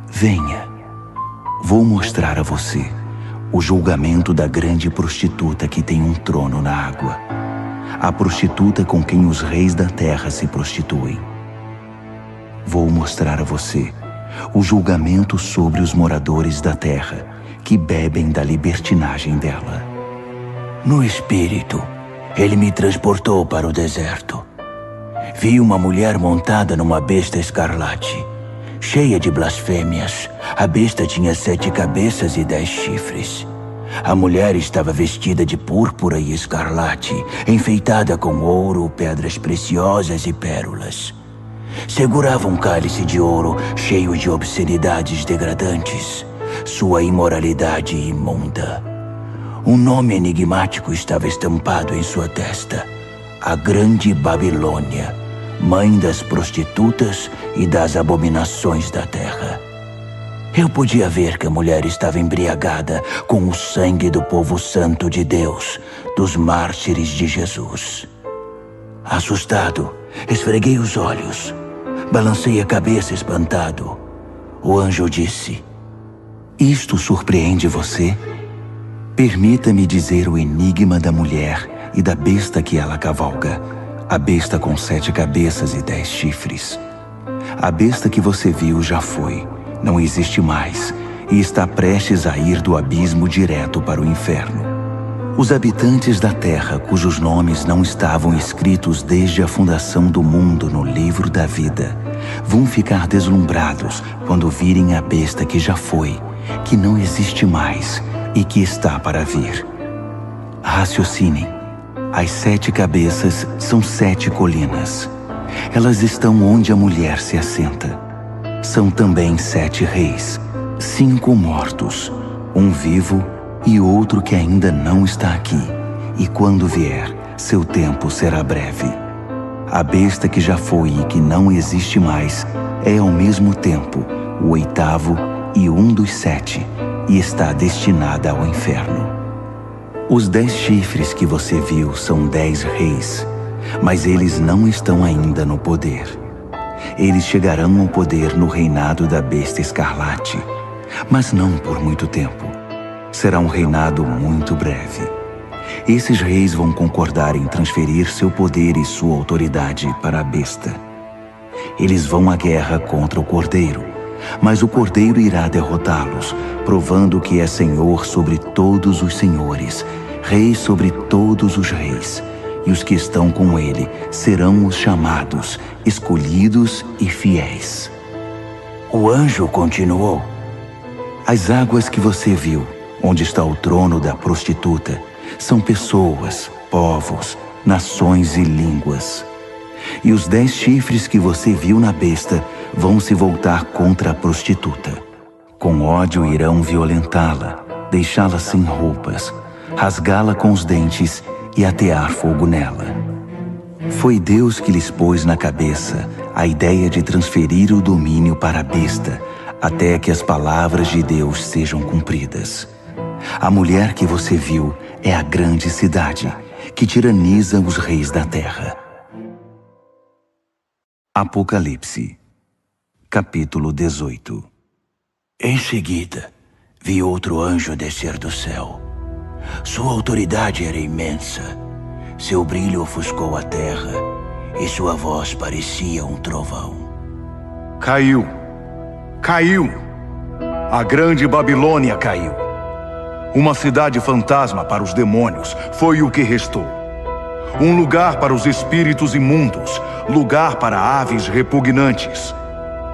Venha, vou mostrar a você o julgamento da grande prostituta que tem um trono na água. A prostituta com quem os reis da terra se prostituem. Vou mostrar a você o julgamento sobre os moradores da terra que bebem da libertinagem dela. No espírito, ele me transportou para o deserto. Vi uma mulher montada numa besta escarlate, cheia de blasfêmias. A besta tinha 7 cabeças e 10 chifres. A mulher estava vestida de púrpura e escarlate, enfeitada com ouro, pedras preciosas e pérolas. Segurava um cálice de ouro cheio de obscenidades degradantes, sua imoralidade imunda. Um nome enigmático estava estampado em sua testa: a Grande Babilônia, mãe das prostitutas e das abominações da terra. Eu podia ver que a mulher estava embriagada com o sangue do povo santo de Deus, dos mártires de Jesus. Assustado, esfreguei os olhos, balancei a cabeça espantado. O anjo disse: Isto surpreende você? Permita-me dizer o enigma da mulher e da besta que ela cavalga. A besta com 7 cabeças e 10 chifres. A besta que você viu já foi, não existe mais, e está prestes a ir do abismo direto para o inferno. Os habitantes da terra, cujos nomes não estavam escritos desde a fundação do mundo no livro da vida, vão ficar deslumbrados quando virem a besta que já foi, que não existe mais e que está para vir. Raciocinem. As 7 cabeças são 7 colinas. Elas estão onde a mulher se assenta. São também 7 reis, 5 mortos, um vivo e outro que ainda não está aqui. E quando vier, seu tempo será breve. A besta que já foi e que não existe mais é ao mesmo tempo o 8º e um dos 7, e está destinada ao inferno. Os 10 chifres que você viu são 10 reis, mas eles não estão ainda no poder. Eles chegarão ao poder no reinado da besta escarlate, mas não por muito tempo. Será um reinado muito breve. Esses reis vão concordar em transferir seu poder e sua autoridade para a besta. Eles vão à guerra contra o Cordeiro, mas o Cordeiro irá derrotá-los, provando que é Senhor sobre todos os senhores, Rei sobre todos os reis, e os que estão com ele serão os chamados, escolhidos e fiéis. O anjo continuou: As águas que você viu, onde está o trono da prostituta, são pessoas, povos, nações e línguas. E os 10 chifres que você viu na besta vão se voltar contra a prostituta. Com ódio irão violentá-la, deixá-la sem roupas, rasgá-la com os dentes e atear fogo nela. Foi Deus que lhes pôs na cabeça a ideia de transferir o domínio para a besta, até que as palavras de Deus sejam cumpridas. A mulher que você viu é a grande cidade, que tiraniza os reis da terra. Apocalipse, capítulo 18. Em seguida, vi outro anjo descer do céu. Sua autoridade era imensa. Seu brilho ofuscou a terra e sua voz parecia um trovão. Caiu. Caiu. A grande Babilônia caiu. Uma cidade fantasma para os demônios foi o que restou. Um lugar para os espíritos imundos, lugar para aves repugnantes.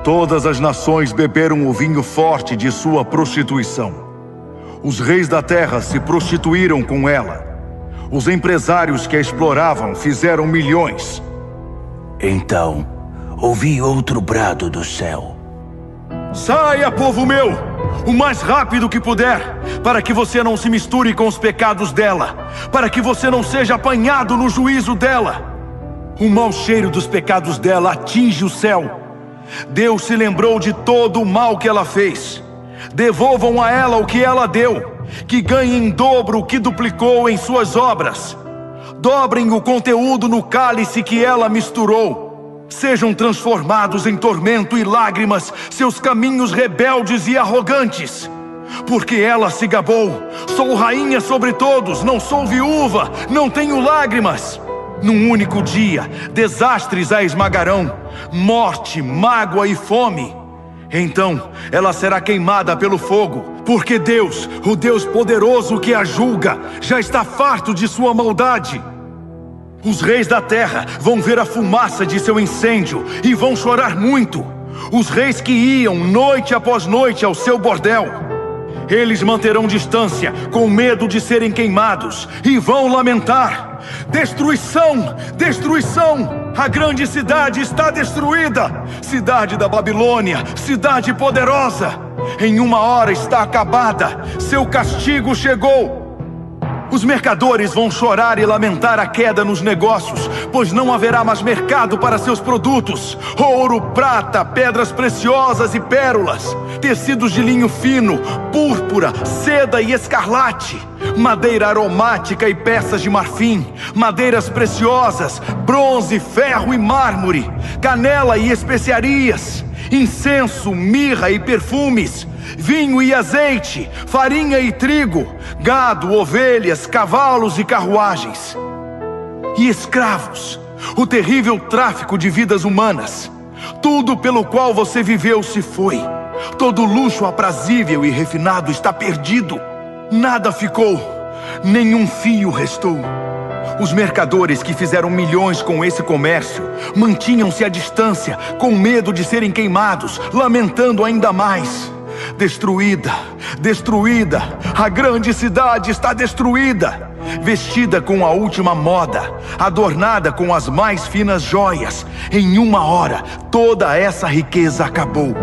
Todas as nações beberam o vinho forte de sua prostituição. Os reis da terra se prostituíram com ela. Os empresários que a exploravam fizeram milhões. Então, ouvi outro brado do céu. Saia, povo meu, o mais rápido que puder, para que você não se misture com os pecados dela, para que você não seja apanhado no juízo dela. O mau cheiro dos pecados dela atinge o céu. Deus se lembrou de todo o mal que ela fez. Devolvam a ela o que ela deu, que ganhe em dobro o que duplicou em suas obras. Dobrem o conteúdo no cálice que ela misturou. Sejam transformados em tormento e lágrimas seus caminhos rebeldes e arrogantes. Porque ela se gabou: sou rainha sobre todos, não sou viúva, não tenho lágrimas. Num único dia, desastres a esmagarão, morte, mágoa e fome. Então, ela será queimada pelo fogo, porque Deus, o Deus poderoso que a julga, já está farto de sua maldade. Os reis da terra vão ver a fumaça de seu incêndio e vão chorar muito. Os reis que iam noite após noite ao seu bordel. Eles manterão distância, com medo de serem queimados, e vão lamentar: destruição! Destruição! A grande cidade está destruída! Cidade da Babilônia, cidade poderosa! Em uma hora está acabada, seu castigo chegou! Os mercadores vão chorar e lamentar a queda nos negócios, pois não haverá mais mercado para seus produtos. Ouro, prata, pedras preciosas e pérolas, tecidos de linho fino, púrpura, seda e escarlate, madeira aromática e peças de marfim, madeiras preciosas, bronze, ferro e mármore, canela e especiarias, incenso, mirra e perfumes, vinho e azeite, farinha e trigo, gado, ovelhas, cavalos e carruagens. E escravos, o terrível tráfico de vidas humanas. Tudo pelo qual você viveu se foi. Todo luxo aprazível e refinado está perdido. Nada ficou, nenhum fio restou. Os mercadores que fizeram milhões com esse comércio mantinham-se à distância, com medo de serem queimados, lamentando ainda mais. Destruída, destruída, a grande cidade está destruída. Vestida com a última moda, adornada com as mais finas joias, em uma hora toda essa riqueza acabou.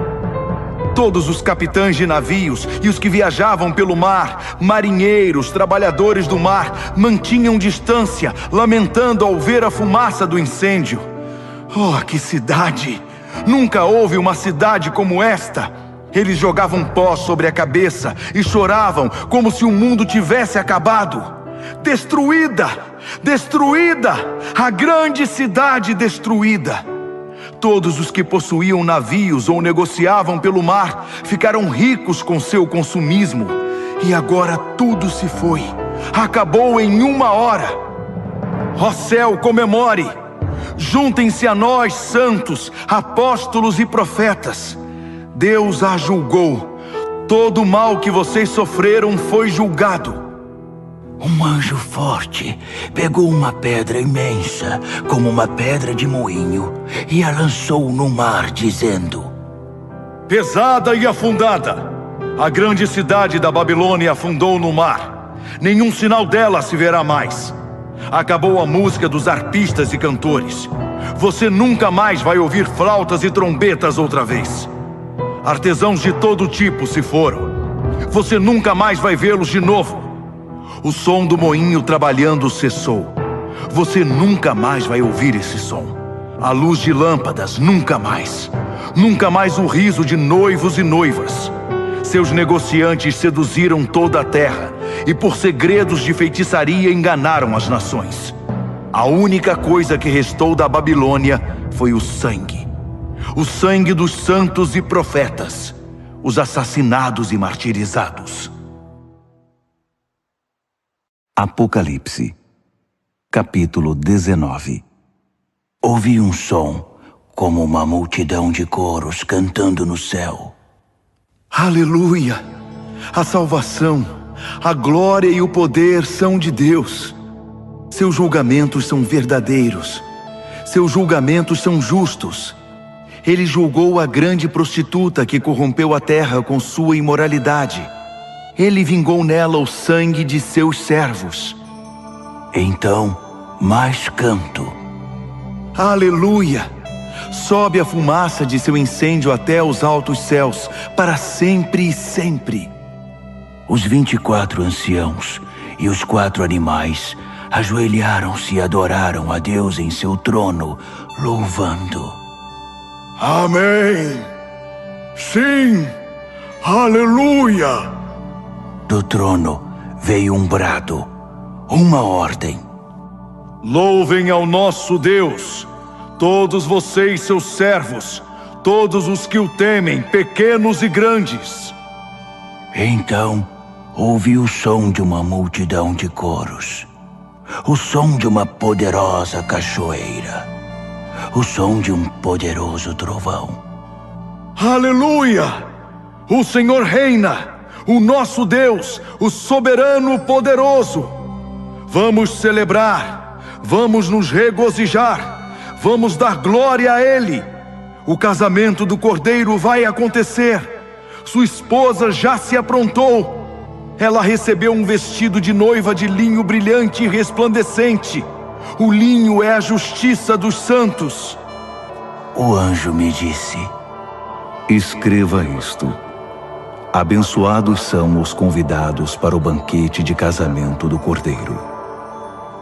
Todos os capitães de navios e os que viajavam pelo mar, marinheiros, trabalhadores do mar, mantinham distância, lamentando ao ver a fumaça do incêndio. Oh, que cidade! Nunca houve uma cidade como esta. Eles jogavam pó sobre a cabeça e choravam como se o mundo tivesse acabado. Destruída! Destruída! A grande cidade destruída! Todos os que possuíam navios ou negociavam pelo mar ficaram ricos com seu consumismo. E agora tudo se foi. Acabou em uma hora. Ó céu, comemore! Juntem-se a nós, santos, apóstolos e profetas. Deus a julgou. Todo o mal que vocês sofreram foi julgado. Um anjo forte pegou uma pedra imensa, como uma pedra de moinho, e a lançou no mar, dizendo: pesada e afundada, a grande cidade da Babilônia afundou no mar. Nenhum sinal dela se verá mais. Acabou a música dos arpistas e cantores. Você nunca mais vai ouvir flautas e trombetas outra vez. Artesãos de todo tipo se foram. Você nunca mais vai vê-los de novo. O som do moinho trabalhando cessou. Você nunca mais vai ouvir esse som. A luz de lâmpadas, nunca mais. Nunca mais o riso de noivos e noivas. Seus negociantes seduziram toda a terra e por segredos de feitiçaria enganaram as nações. A única coisa que restou da Babilônia foi o sangue. O sangue dos santos e profetas. os assassinados e martirizados. Apocalipse, capítulo 19. Ouvi um som, como uma multidão de coros cantando no céu. Aleluia! A salvação, a glória e o poder são de Deus. Seus julgamentos são verdadeiros. Seus julgamentos são justos. Ele julgou a grande prostituta que corrompeu a terra com sua imoralidade. Ele vingou nela o sangue de seus servos. Então, mais canto. Aleluia! Sobe a fumaça de seu incêndio até os altos céus, para sempre e sempre. Os 24 anciãos e os 4 animais ajoelharam-se e adoraram a Deus em seu trono, louvando. Amém! Sim! Aleluia! Do trono veio um brado, uma ordem. Louvem ao nosso Deus, todos vocês, seus servos, todos os que o temem, pequenos e grandes. Então, ouvi o som de uma multidão de coros, o som de uma poderosa cachoeira, o som de um poderoso trovão. Aleluia! O Senhor reina, o nosso Deus, o soberano poderoso. Vamos celebrar, vamos nos regozijar, vamos dar glória a Ele. O casamento do Cordeiro vai acontecer. Sua esposa já se aprontou. Ela recebeu um vestido de noiva de linho brilhante e resplandecente. O linho é a justiça dos santos. O anjo me disse: escreva isto. Abençoados são os convidados para o banquete de casamento do Cordeiro.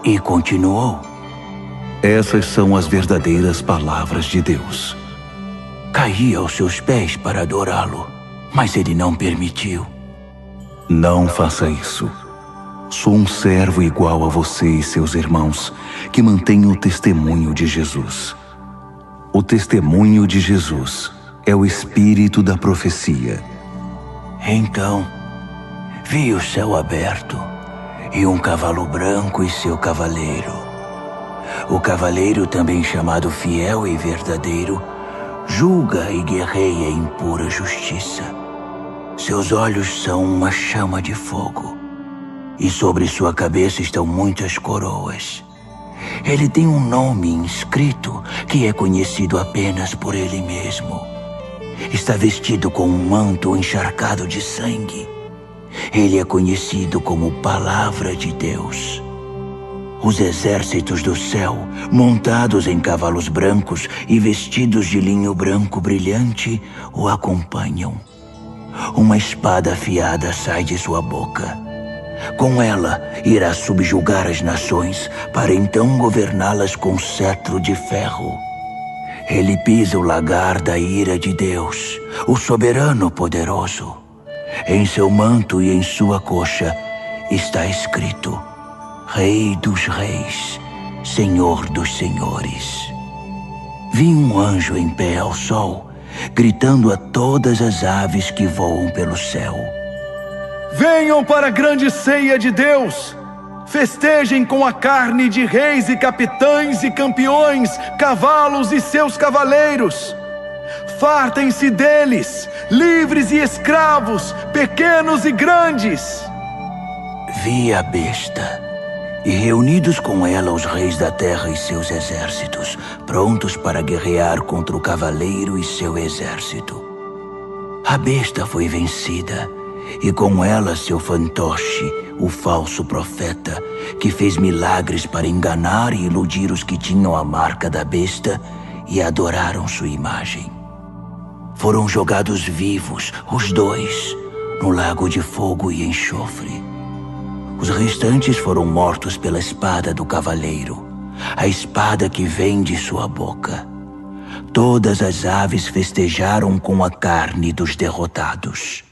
E continuou: essas são as verdadeiras palavras de Deus. Caí aos seus pés para adorá-lo, mas ele não permitiu. Não faça isso. Sou um servo igual a você e seus irmãos, que mantém o testemunho de Jesus. O testemunho de Jesus é o espírito da profecia. Então, vi o céu aberto e um cavalo branco e seu cavaleiro. O cavaleiro, também chamado Fiel e Verdadeiro, julga e guerreia em pura justiça. Seus olhos são uma chama de fogo, e sobre sua cabeça estão muitas coroas. Ele tem um nome inscrito que é conhecido apenas por ele mesmo. Está vestido com um manto encharcado de sangue. Ele é conhecido como Palavra de Deus. Os exércitos do céu, montados em cavalos brancos e vestidos de linho branco brilhante, o acompanham. Uma espada afiada sai de sua boca. Com ela, irá subjugar as nações, para então governá-las com cetro de ferro. Ele pisa o lagar da ira de Deus, o soberano poderoso. Em seu manto e em sua coxa está escrito: Rei dos reis, Senhor dos senhores. Vi um anjo em pé ao sol, gritando a todas as aves que voam pelo céu: venham para a grande ceia de Deus! Festejem com a carne de reis e capitães e campeões, cavalos e seus cavaleiros. Fartem-se deles, livres e escravos, pequenos e grandes. Vi a besta, e reunidos com ela os reis da terra e seus exércitos, prontos para guerrear contra o cavaleiro e seu exército. A besta foi vencida, e com ela seu fantoche, o falso profeta, que fez milagres para enganar e iludir os que tinham a marca da besta e adoraram sua imagem. Foram jogados vivos, os dois, no lago de fogo e enxofre. Os restantes foram mortos pela espada do cavaleiro, a espada que vem de sua boca. Todas as aves festejaram com a carne dos derrotados.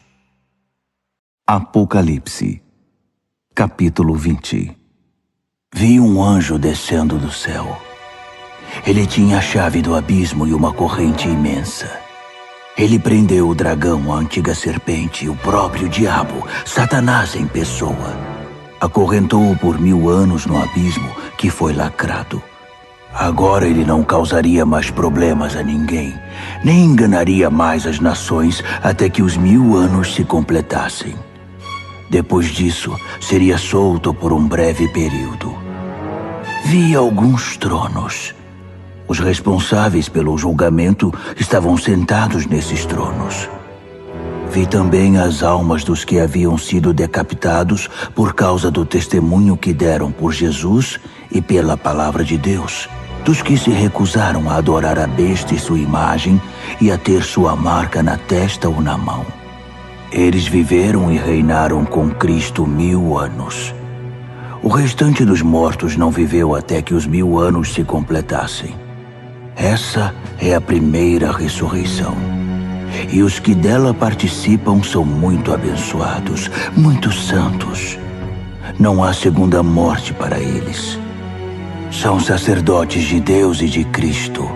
Apocalipse, capítulo 20. Vi um anjo descendo do céu. Ele tinha a chave do abismo e uma corrente imensa. Ele prendeu o dragão, a antiga serpente, o próprio diabo, Satanás em pessoa. Acorrentou-o por 1000 anos no abismo que foi lacrado. Agora ele não causaria mais problemas a ninguém, nem enganaria mais as nações até que os 1000 anos se completassem. Depois disso, seria solto por um breve período. Vi alguns tronos. Os responsáveis pelo julgamento estavam sentados nesses tronos. Vi também as almas dos que haviam sido decapitados por causa do testemunho que deram por Jesus e pela palavra de Deus, dos que se recusaram a adorar a besta e sua imagem e a ter sua marca na testa ou na mão. Eles viveram e reinaram com Cristo 1000 anos. O restante dos mortos não viveu até que os 1000 anos se completassem. Essa é a primeira ressurreição. E os que dela participam são muito abençoados, muito santos. Não há segunda morte para eles. São sacerdotes de Deus e de Cristo,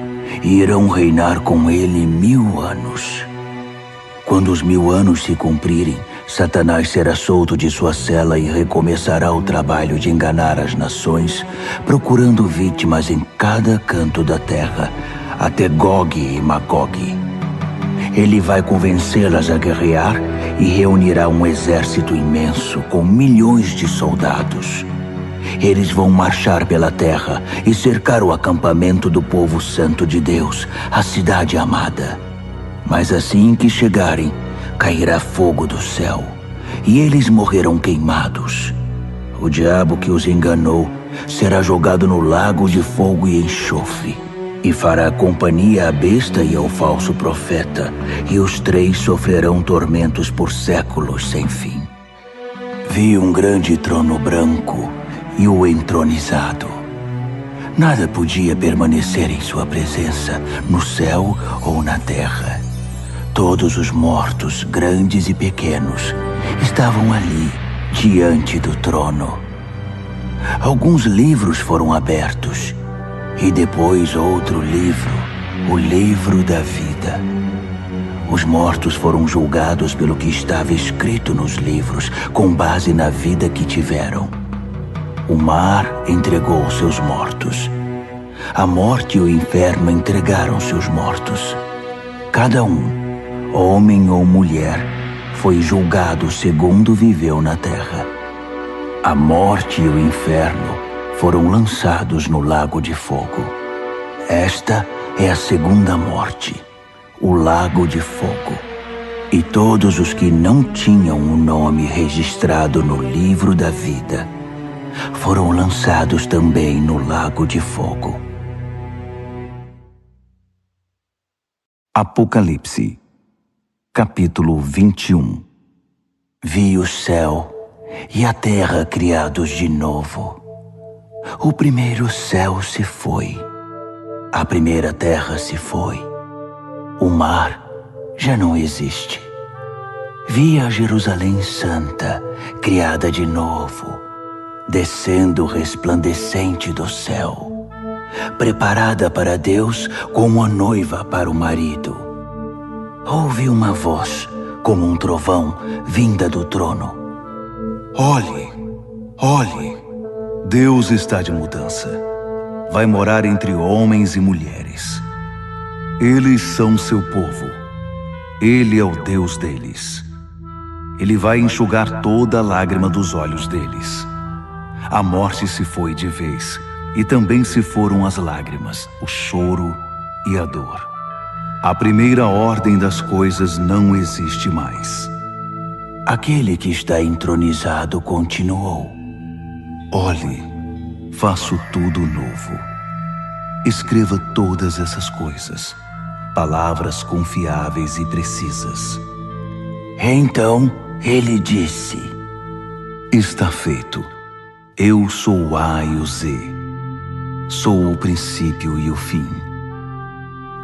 e irão reinar com ele 1000 anos. Quando os 1000 anos se cumprirem, Satanás será solto de sua cela e recomeçará o trabalho de enganar as nações, procurando vítimas em cada canto da terra, até Gog e Magog. Ele vai convencê-las a guerrear e reunirá um exército imenso com milhões de soldados. Eles vão marchar pela terra e cercar o acampamento do povo santo de Deus, a cidade amada. Mas assim que chegarem, cairá fogo do céu, e eles morrerão queimados. O diabo que os enganou será jogado no lago de fogo e enxofre, e fará companhia à besta e ao falso profeta, e os 3 sofrerão tormentos por séculos sem fim. Vi um grande trono branco e o entronizado. Nada podia permanecer em sua presença, no céu ou na terra. Todos os mortos, grandes e pequenos, estavam ali, diante do trono. Alguns livros foram abertos, e depois outro livro, o livro da vida. Os mortos foram julgados pelo que estava escrito nos livros, com base na vida que tiveram. O mar entregou seus mortos. A morte e o inferno entregaram seus mortos. Cada um, homem ou mulher, foi julgado segundo viveu na terra. A morte e o inferno foram lançados no lago de fogo. Esta é a segunda morte, o lago de fogo. E todos os que não tinham o nome registrado no livro da vida foram lançados também no lago de fogo. Apocalipse, capítulo 21. Vi o céu e a terra criados de novo. O primeiro céu se foi, a primeira terra se foi, o mar já não existe. Vi a Jerusalém Santa, criada de novo, descendo resplandecente do céu, preparada para Deus como a noiva para o marido. Ouvi uma voz, como um trovão, vinda do trono. Olhe, olhe, Deus está de mudança. Vai morar entre homens e mulheres. Eles são seu povo. Ele é o Deus deles. Ele vai enxugar toda a lágrima dos olhos deles. A morte se foi de vez, e também se foram as lágrimas, o choro e a dor. A primeira ordem das coisas não existe mais. Aquele que está entronizado continuou. Olhe, faço tudo novo. Escreva todas essas coisas, palavras confiáveis e precisas. Então ele disse: Está feito. Eu sou o A e o Z. Sou o princípio e o fim.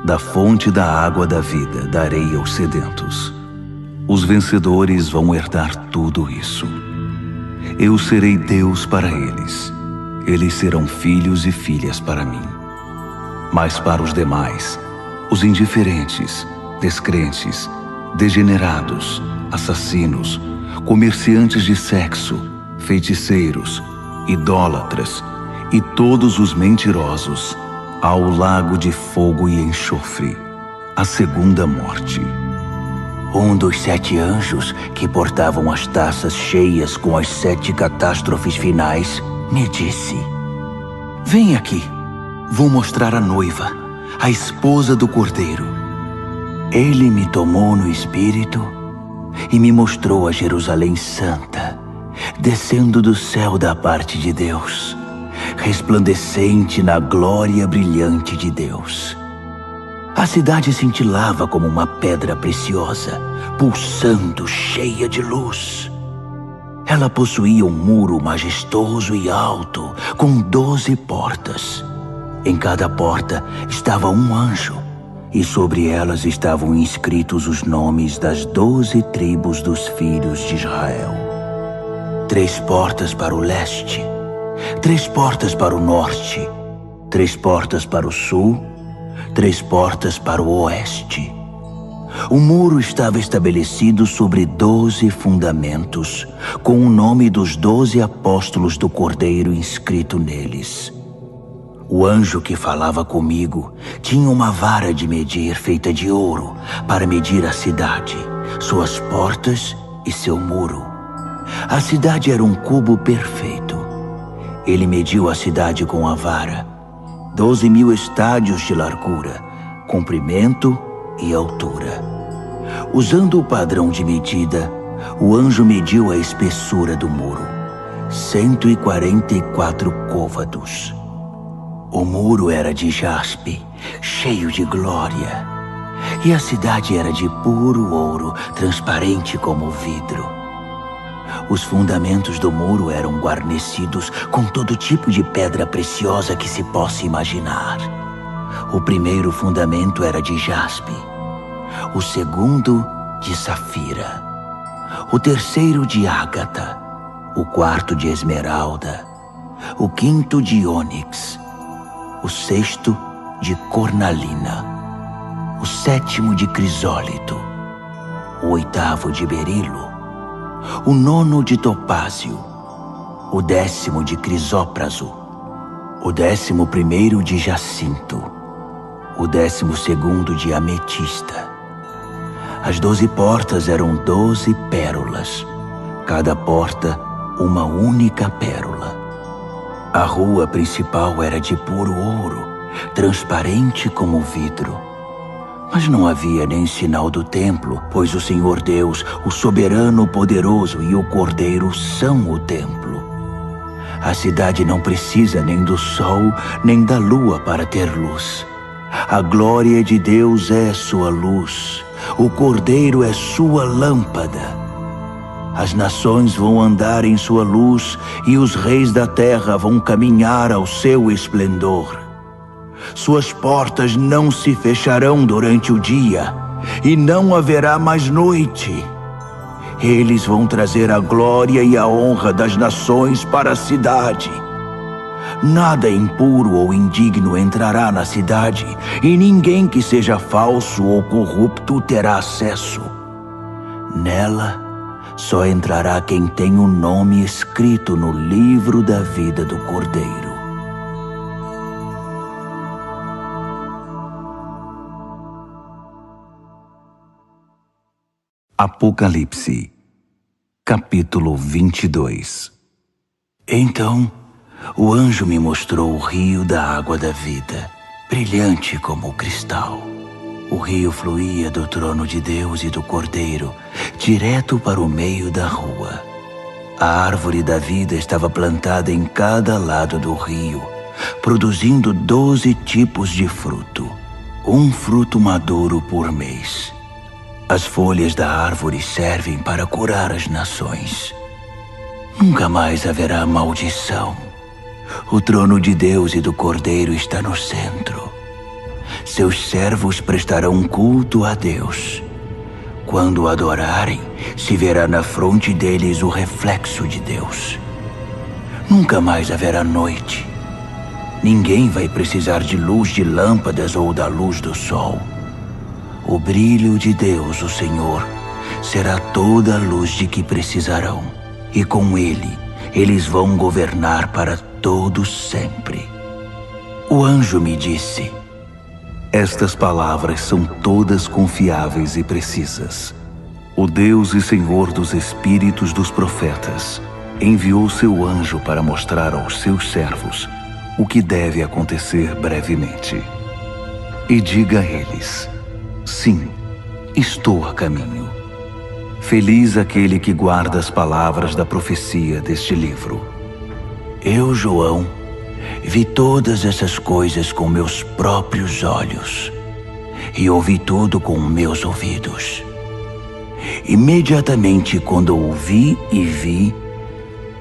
Da fonte da água da vida darei aos sedentos. Os vencedores vão herdar tudo isso. Eu serei Deus para eles. Eles serão filhos e filhas para mim. Mas para os demais, os indiferentes, descrentes, degenerados, assassinos, comerciantes de sexo, feiticeiros, idólatras e todos os mentirosos ao lago de fogo e enxofre, a segunda morte. Um dos 7 anjos que portavam as taças cheias com as 7 catástrofes finais me disse: Vem aqui, vou mostrar a noiva, a esposa do Cordeiro. Ele me tomou no espírito e me mostrou a Jerusalém Santa, descendo do céu da parte de Deus, resplandecente na glória brilhante de Deus. A cidade cintilava como uma pedra preciosa, pulsando, cheia de luz. Ela possuía um muro majestoso e alto, com 12 portas. Em cada porta estava um anjo, e sobre elas estavam inscritos os nomes das 12 tribos dos filhos de Israel. 3 portas para o leste, 3 portas para o norte, 3 portas para o sul, 3 portas para o oeste. O muro estava estabelecido sobre 12 fundamentos, com o nome dos 12 apóstolos do Cordeiro inscrito neles. O anjo que falava comigo tinha uma vara de medir feita de ouro para medir a cidade, suas portas e seu muro. A cidade era um cubo perfeito. Ele mediu a cidade com a vara, 12.000 estádios de largura, comprimento e altura. Usando o padrão de medida, o anjo mediu a espessura do muro, 144 côvados. O muro era de jaspe, cheio de glória, e a cidade era de puro ouro, transparente como vidro. Os fundamentos do muro eram guarnecidos com todo tipo de pedra preciosa que se possa imaginar. O primeiro fundamento era de jaspe, o segundo de safira, o terceiro de ágata, o quarto de esmeralda, o quinto de ônix, o sexto de cornalina, o sétimo de crisólito, o oitavo de berilo, o nono de topázio, o 10º de crisópraso, o 11º de jacinto, o 12º de ametista. As 12 portas eram 12 pérolas, cada porta uma única pérola. A rua principal era de puro ouro, transparente como vidro. Mas não havia nem sinal do templo, pois o Senhor Deus, o soberano poderoso e o Cordeiro são o templo. A cidade não precisa nem do sol, nem da lua para ter luz. A glória de Deus é sua luz, o Cordeiro é sua lâmpada. As nações vão andar em sua luz e os reis da terra vão caminhar ao seu esplendor. Suas portas não se fecharão durante o dia e não haverá mais noite. Eles vão trazer a glória e a honra das nações para a cidade. Nada impuro ou indigno entrará na cidade e ninguém que seja falso ou corrupto terá acesso. Nela, só entrará quem tem o nome escrito no livro da vida do Cordeiro. Apocalipse, capítulo 22. Então, o anjo me mostrou o rio da água da vida, brilhante como o cristal. O rio fluía do trono de Deus e do Cordeiro, direto para o meio da rua. A árvore da vida estava plantada em cada lado do rio, produzindo 12 tipos de fruto, um fruto maduro por mês. As folhas da árvore servem para curar as nações. Nunca mais haverá maldição. O trono de Deus e do Cordeiro está no centro. Seus servos prestarão culto a Deus. Quando o adorarem, se verá na fronte deles o reflexo de Deus. Nunca mais haverá noite. Ninguém vai precisar de luz de lâmpadas ou da luz do sol. O brilho de Deus, o Senhor, será toda a luz de que precisarão, e com ele, eles vão governar para todos sempre. O anjo me disse: estas palavras são todas confiáveis e precisas. O Deus e Senhor dos espíritos dos profetas enviou seu anjo para mostrar aos seus servos o que deve acontecer brevemente. E diga a eles: sim, estou a caminho. Feliz aquele que guarda as palavras da profecia deste livro. Eu, João, vi todas essas coisas com meus próprios olhos e ouvi tudo com meus ouvidos. Imediatamente, quando ouvi e vi,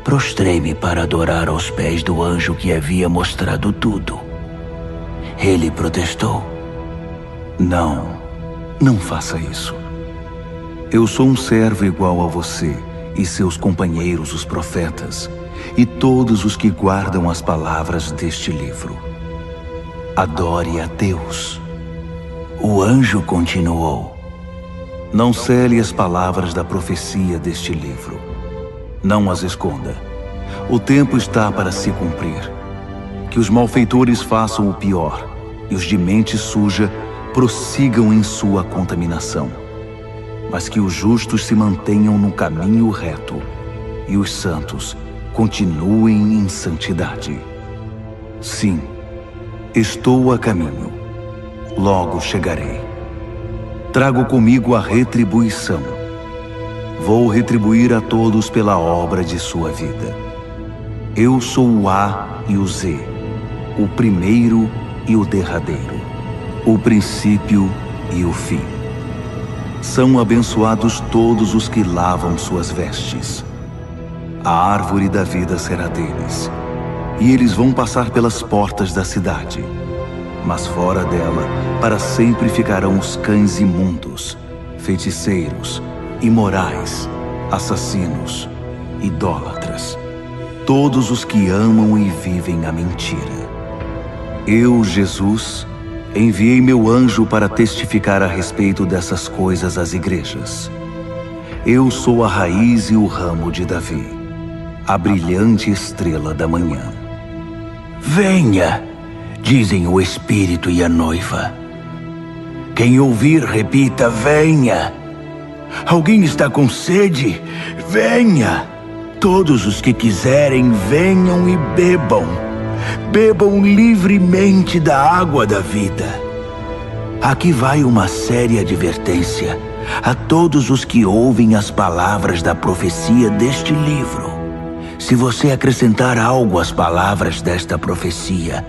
prostrei-me para adorar aos pés do anjo que havia mostrado tudo. Ele protestou: Não faça isso. Eu sou um servo igual a você e seus companheiros, os profetas, e todos os que guardam as palavras deste livro. Adore a Deus. O anjo continuou: não cele as palavras da profecia deste livro. Não as esconda. O tempo está para se cumprir. Que os malfeitores façam o pior e os de mente suja prossigam em sua contaminação. Mas que os justos se mantenham no caminho reto e os santos continuem em santidade. Sim, estou a caminho. Logo chegarei. Trago comigo a retribuição. Vou retribuir a todos pela obra de sua vida. Eu sou o A e o Z, o primeiro e o derradeiro, o princípio e o fim. São abençoados todos os que lavam suas vestes. A árvore da vida será deles, e eles vão passar pelas portas da cidade. Mas fora dela, para sempre ficarão os cães imundos, feiticeiros, imorais, assassinos, idólatras, todos os que amam e vivem a mentira. Eu, Jesus, enviei meu anjo para testificar a respeito dessas coisas às igrejas. Eu sou a raiz e o ramo de Davi, a brilhante estrela da manhã. Venha, dizem o Espírito e a noiva. Quem ouvir, repita: venha. Alguém está com sede? Venha. Todos os que quiserem, venham e bebam. Bebam livremente da água da vida. Aqui vai uma séria advertência a todos os que ouvem as palavras da profecia deste livro. Se você acrescentar algo às palavras desta profecia,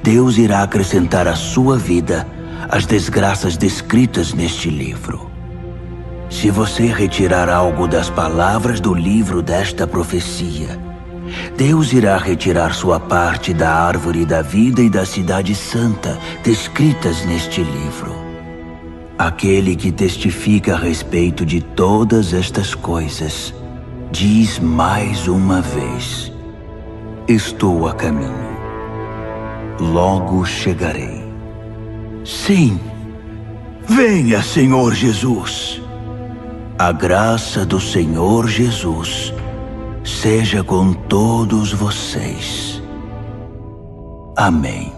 Deus irá acrescentar à sua vida as desgraças descritas neste livro. Se você retirar algo das palavras do livro desta profecia, Deus irá retirar sua parte da árvore da vida e da cidade santa descritas neste livro. Aquele que testifica a respeito de todas estas coisas diz mais uma vez: estou a caminho. Logo chegarei. Sim, venha, Senhor Jesus. A graça do Senhor Jesus seja com todos vocês. Amém.